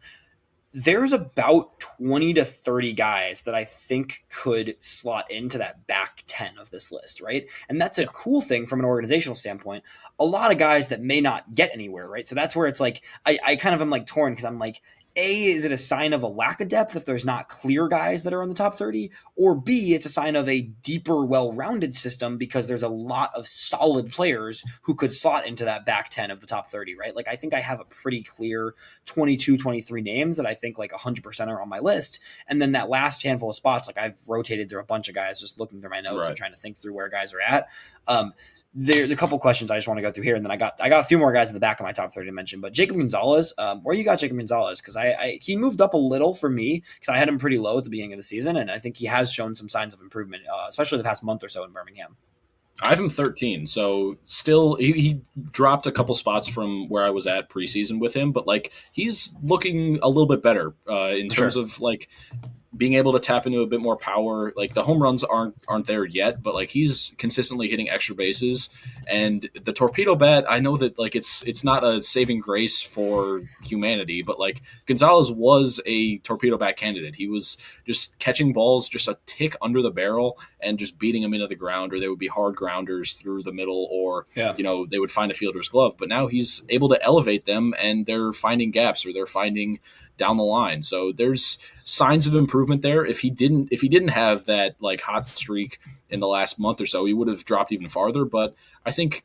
There's about 20 to 30 guys that I think could slot into that back 10 of this list, right? And that's a cool thing from an organizational standpoint. A lot of guys that may not get anywhere, right? So that's where it's like, I kind of am like torn because I'm like, A, is it a sign of a lack of depth if there's not clear guys that are in the top 30? Or B, it's a sign of a deeper, well-rounded system because there's a lot of solid players who could slot into that back 10 of the top 30, right? Like I think I have a pretty clear 22, 23 names that I think like 100% are on my list. And then that last handful of spots, like I've rotated through a bunch of guys just looking through my notes and trying to think through where guys are at. there's a couple questions I just want to go through here, and then I got a few more guys in the back of my top 30 to mention. But Jacob Gonzalez, where you got Jacob Gonzalez? Because he moved up a little for me because I had him pretty low at the beginning of the season, and I think he has shown some signs of improvement, especially the past month or so in Birmingham. I have him 13, so still he dropped a couple spots from where I was at preseason with him, but like he's looking a little bit better in terms of like being able to tap into a bit more power. Like the home runs aren't there yet, but like he's consistently hitting extra bases. And the torpedo bat, I know that like it's not a saving grace for humanity, but like Gonzalez was a torpedo bat candidate. He was just catching balls just a tick under the barrel and just beating them into the ground, or they would be hard grounders through the middle, or they would find a fielder's glove. But now he's able to elevate them, and they're finding gaps, or they're finding down the line. So there's signs of improvement there. If he didn't have that like hot streak in the last month or so, he would have dropped even farther. But I think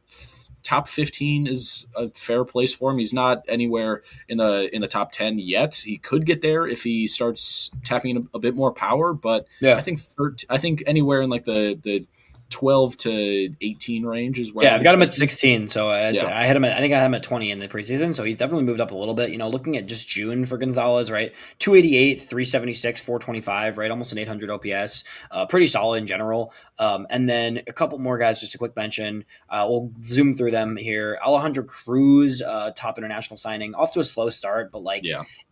top 15 is a fair place for him. He's not anywhere in the top 10 yet. He could get there if he starts tapping a bit more power. But I think anywhere in like the 12 to 18 range is where I've got him at 16. So I had him I think I had him at 20 in the preseason. So he's definitely moved up a little bit. Looking at just June for Gonzalez, right? 288, 376, 425, right? Almost an 800 OPS. Pretty solid in general. And then a couple more guys, just a quick mention. We'll zoom through them here. Alejandro Cruz, top international signing, off to a slow start, but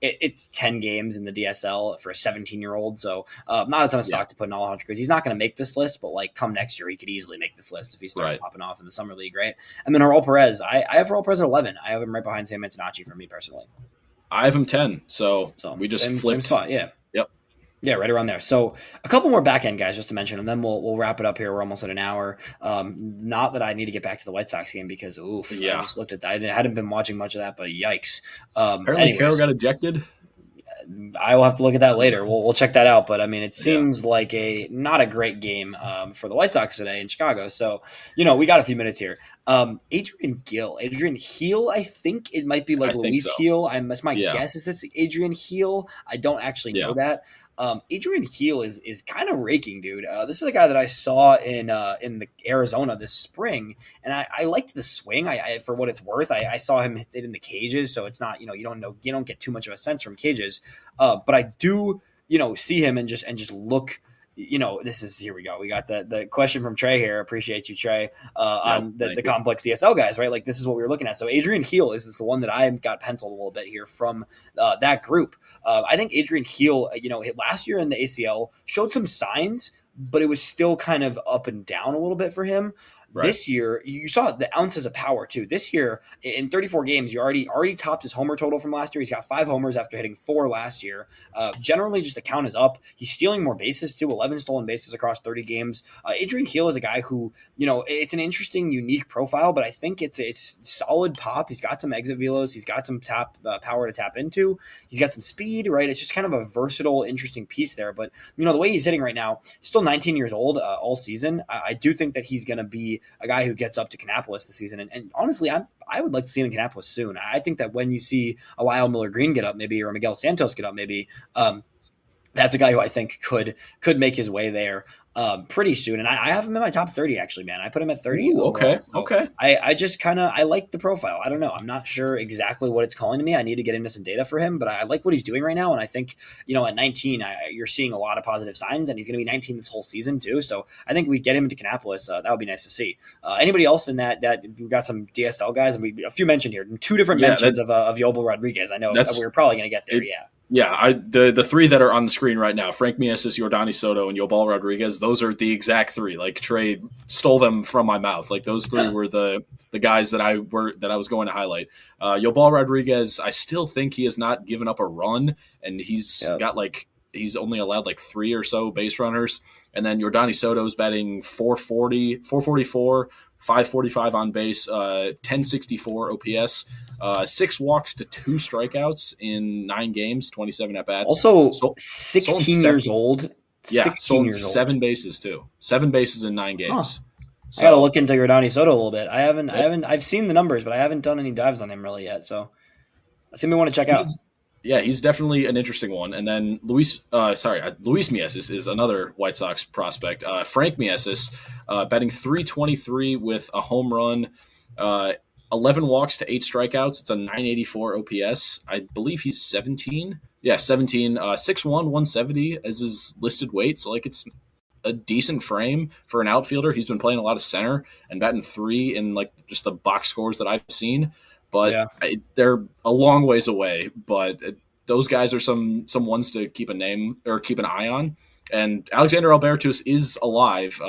it's 10 games in the DSL for a 17-year-old. So not a ton of stock to put in Alejandro Cruz. He's not going to make this list, but come next year, he could easily make this list if he starts popping off in the summer league, right? And then Raul Perez, I have Raul Perez at 11. I have him right behind Sam Antonacci for me personally. I have him 10. So we just flipped. Same spot, yeah. Yep. Yeah, right around there. So a couple more back end guys just to mention, and then we'll wrap it up here. We're almost at an hour. Not that I need to get back to the White Sox game because I just looked at that. I hadn't been watching much of that, but yikes. Apparently Carroll got ejected. I will have to look at that later. We'll check that out. But I mean, it seems like not a great game for the White Sox today in Chicago. So, we got a few minutes here. Adrian Heel, I think it might be Luis Heel. That's my guess is it's Adrian Heel. I don't actually know that. Adrian Heel is kind of raking, dude. This is a guy that I saw in the Arizona this spring, and I liked the swing. I for what it's worth, I saw him hit it in the cages, so it's not you don't get too much of a sense from cages, but I do see him and just look. Here we go. We got the question from Trey here. Appreciate you, Trey, on the complex DSL guys, right? Like this is what we were looking at. So Adrian Heel is the one that I got penciled a little bit here from that group. I think Adrian Heel, hit last year in the ACL, showed some signs, but it was still kind of up and down a little bit for him. Right. This year, you saw the ounces of power too. This year, in 34 games, you already topped his homer total from last year. He's got 5 homers after hitting 4 last year. Generally, just the count is up. He's stealing more bases too, 11 stolen bases across 30 games. Adrian Heel is a guy who, it's an interesting, unique profile, but I think it's solid pop. He's got some exit velos. He's got some power to tap into. He's got some speed, right? It's just kind of a versatile, interesting piece there. But, the way he's hitting right now, still 19 years old all season. I do think that he's going to be a guy who gets up to Kannapolis this season. And honestly, I would like to see him in Kannapolis soon. I think that when you see a Lyle Miller Green get up maybe, or a Miguel Santos get up maybe, that's a guy who I think could make his way there pretty soon. And I have him in my top 30, actually, man. I put him at 30. Ooh, okay. So okay. I just I like the profile. I don't know. I'm not sure exactly what it's calling to me. I need to get into some data for him, but I like what he's doing right now. And I think, at 19, you're seeing a lot of positive signs, and he's going to be 19 this whole season too. So I think we get him into Kannapolis. That would be nice to see. Anybody else in that we've got some DSL guys, and a few mentioned here, 2 different mentions of Yobel Rodriguez. I know we're probably going to get there. Yeah, the 3 that are on the screen right now, Frank Miasis, Yordani Soto, and Yobal Rodriguez, those are the exact 3. Like Trey stole them from my mouth. Like those 3 were the guys that I was going to highlight. Yobal Rodriguez, I still think he has not given up a run, and he's got he's only allowed 3 or so base runners. And then Yordani Soto's batting 440, 444, 545 on base, 1064 OPS, 6 walks to 2 strikeouts in 9 games, 27 at bats. Also, 16 years old. Yeah, sold 7 bases too. 7 bases in 9 games. Huh. So, I got to look into Yordani Soto a little bit. I've seen the numbers, but I haven't done any dives on him really yet. So, I seem to want to check out. yeah, he's definitely an interesting one. And then Luis Mieses is another White Sox prospect. Frank Mieses, batting 323 with a home run, uh, 11 walks to 8 strikeouts. It's a 984 OPS. I believe he's 17. Yeah, 17. 6'1", 170 as his listed weight. So like it's a decent frame for an outfielder. He's been playing a lot of center and batting 3 in like just the box scores that I've seen. But Yeah, they're a long ways away. But those guys are some ones to keep keep an eye on. And Alexander Albertus is alive.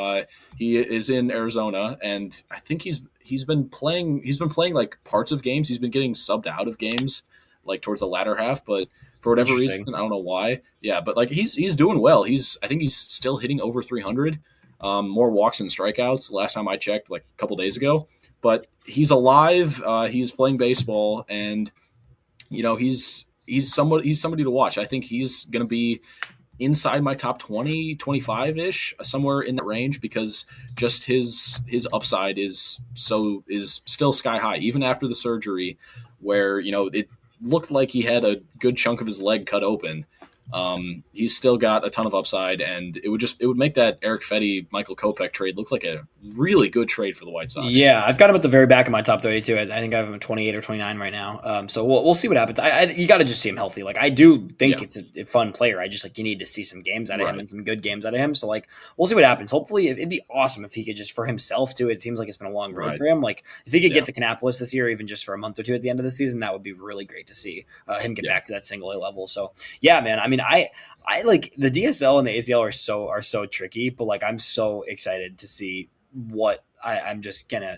He is in Arizona, and I think he's been playing. He's been playing like parts of games. He's been getting subbed out of games, like towards the latter half. But for whatever reason, interesting. I don't know why. Yeah, but like he's doing well. I think he's still hitting over 300. More walks and strikeouts. Last time I checked, like a couple days ago. But he's alive. He's playing baseball, and he's somebody to watch. I think he's going to be inside my top 20, 25 ish, somewhere in that range, because just his upside is still sky high, even after the surgery, where it looked like he had a good chunk of his leg cut open. He's still got a ton of upside, and it would make that Eric Fetty Michael Kopech trade look like a really good trade for the White Sox. Yeah, I've got him at the very back of my top 32. I think I have him 28 or 29 right now. So we'll see what happens. You got to just see him healthy. Like I do think Yeah, it's a fun player. I just like you need to see some games out of him right. and some good games out of him. So like we'll see what happens. Hopefully it'd be awesome if he could just for himself too. It seems like it's been a long road Right. for him. Like if he could Yeah. get to Kannapolis this year, even just for a month or two at the end of the season, that would be really great to see him get Yeah. back to that single A level. So yeah, man. I mean, I like the DSL and the ACL are so tricky, but like I'm so excited to see what I'm just gonna,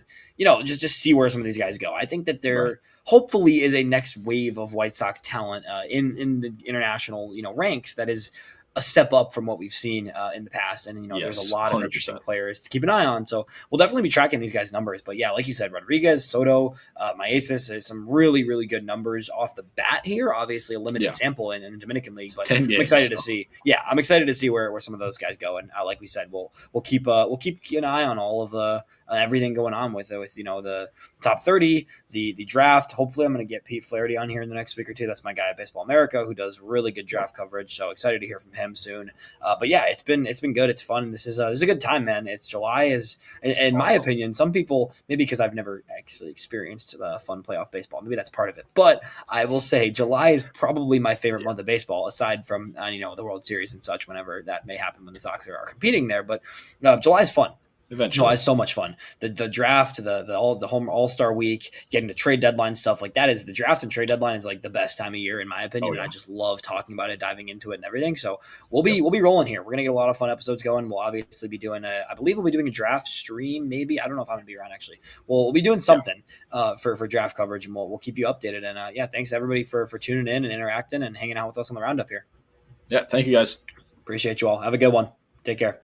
just see where some of these guys go. I think that Right. there hopefully is a next wave of White Sox talent in the international ranks that is a step up from what we've seen in the past. And there's Yes. a lot of interesting 100%. players to keep an eye on. So we'll definitely be tracking these guys' numbers. But yeah, like you said, Rodriguez, Soto, Mieses is some really really good numbers off the bat here. Obviously a limited Yeah. sample in the Dominican League, but 10 I'm games. excited to So. see. Yeah, I'm excited to see where some of those guys go. And like we said, we'll keep an eye on all of the everything going on with the top 30, the draft. Hopefully, I'm going to get Pete Flaherty on here in the next week or two. That's my guy at Baseball America who does really good draft coverage. So excited to hear from him soon. But yeah, it's been good. It's fun. This is a good time, man. It's July is, in my Awesome. opinion, some people maybe because I've never actually experienced fun playoff baseball. Maybe that's part of it. But I will say July is probably my favorite month of baseball, aside from the World Series and such. Whenever that may happen when the Sox are competing there, but July is fun. No, Eventually. it's so much fun. The draft, the home All-Star week, getting to trade deadline stuff like that is the draft and trade deadline is like the best time of year in my opinion. Oh, And yeah. I just love talking about it, diving into it and everything. So we'll Yep. be rolling here. We're gonna get a lot of fun episodes going. We'll obviously be doing I believe we'll be doing a draft stream. Maybe I don't know if I'm gonna be around actually. We'll be doing something for draft coverage, and we'll keep you updated. And yeah, thanks everybody for tuning in and interacting and hanging out with us on the roundup here. Yeah. Thank you, guys. Appreciate you all. Have a good one. Take care.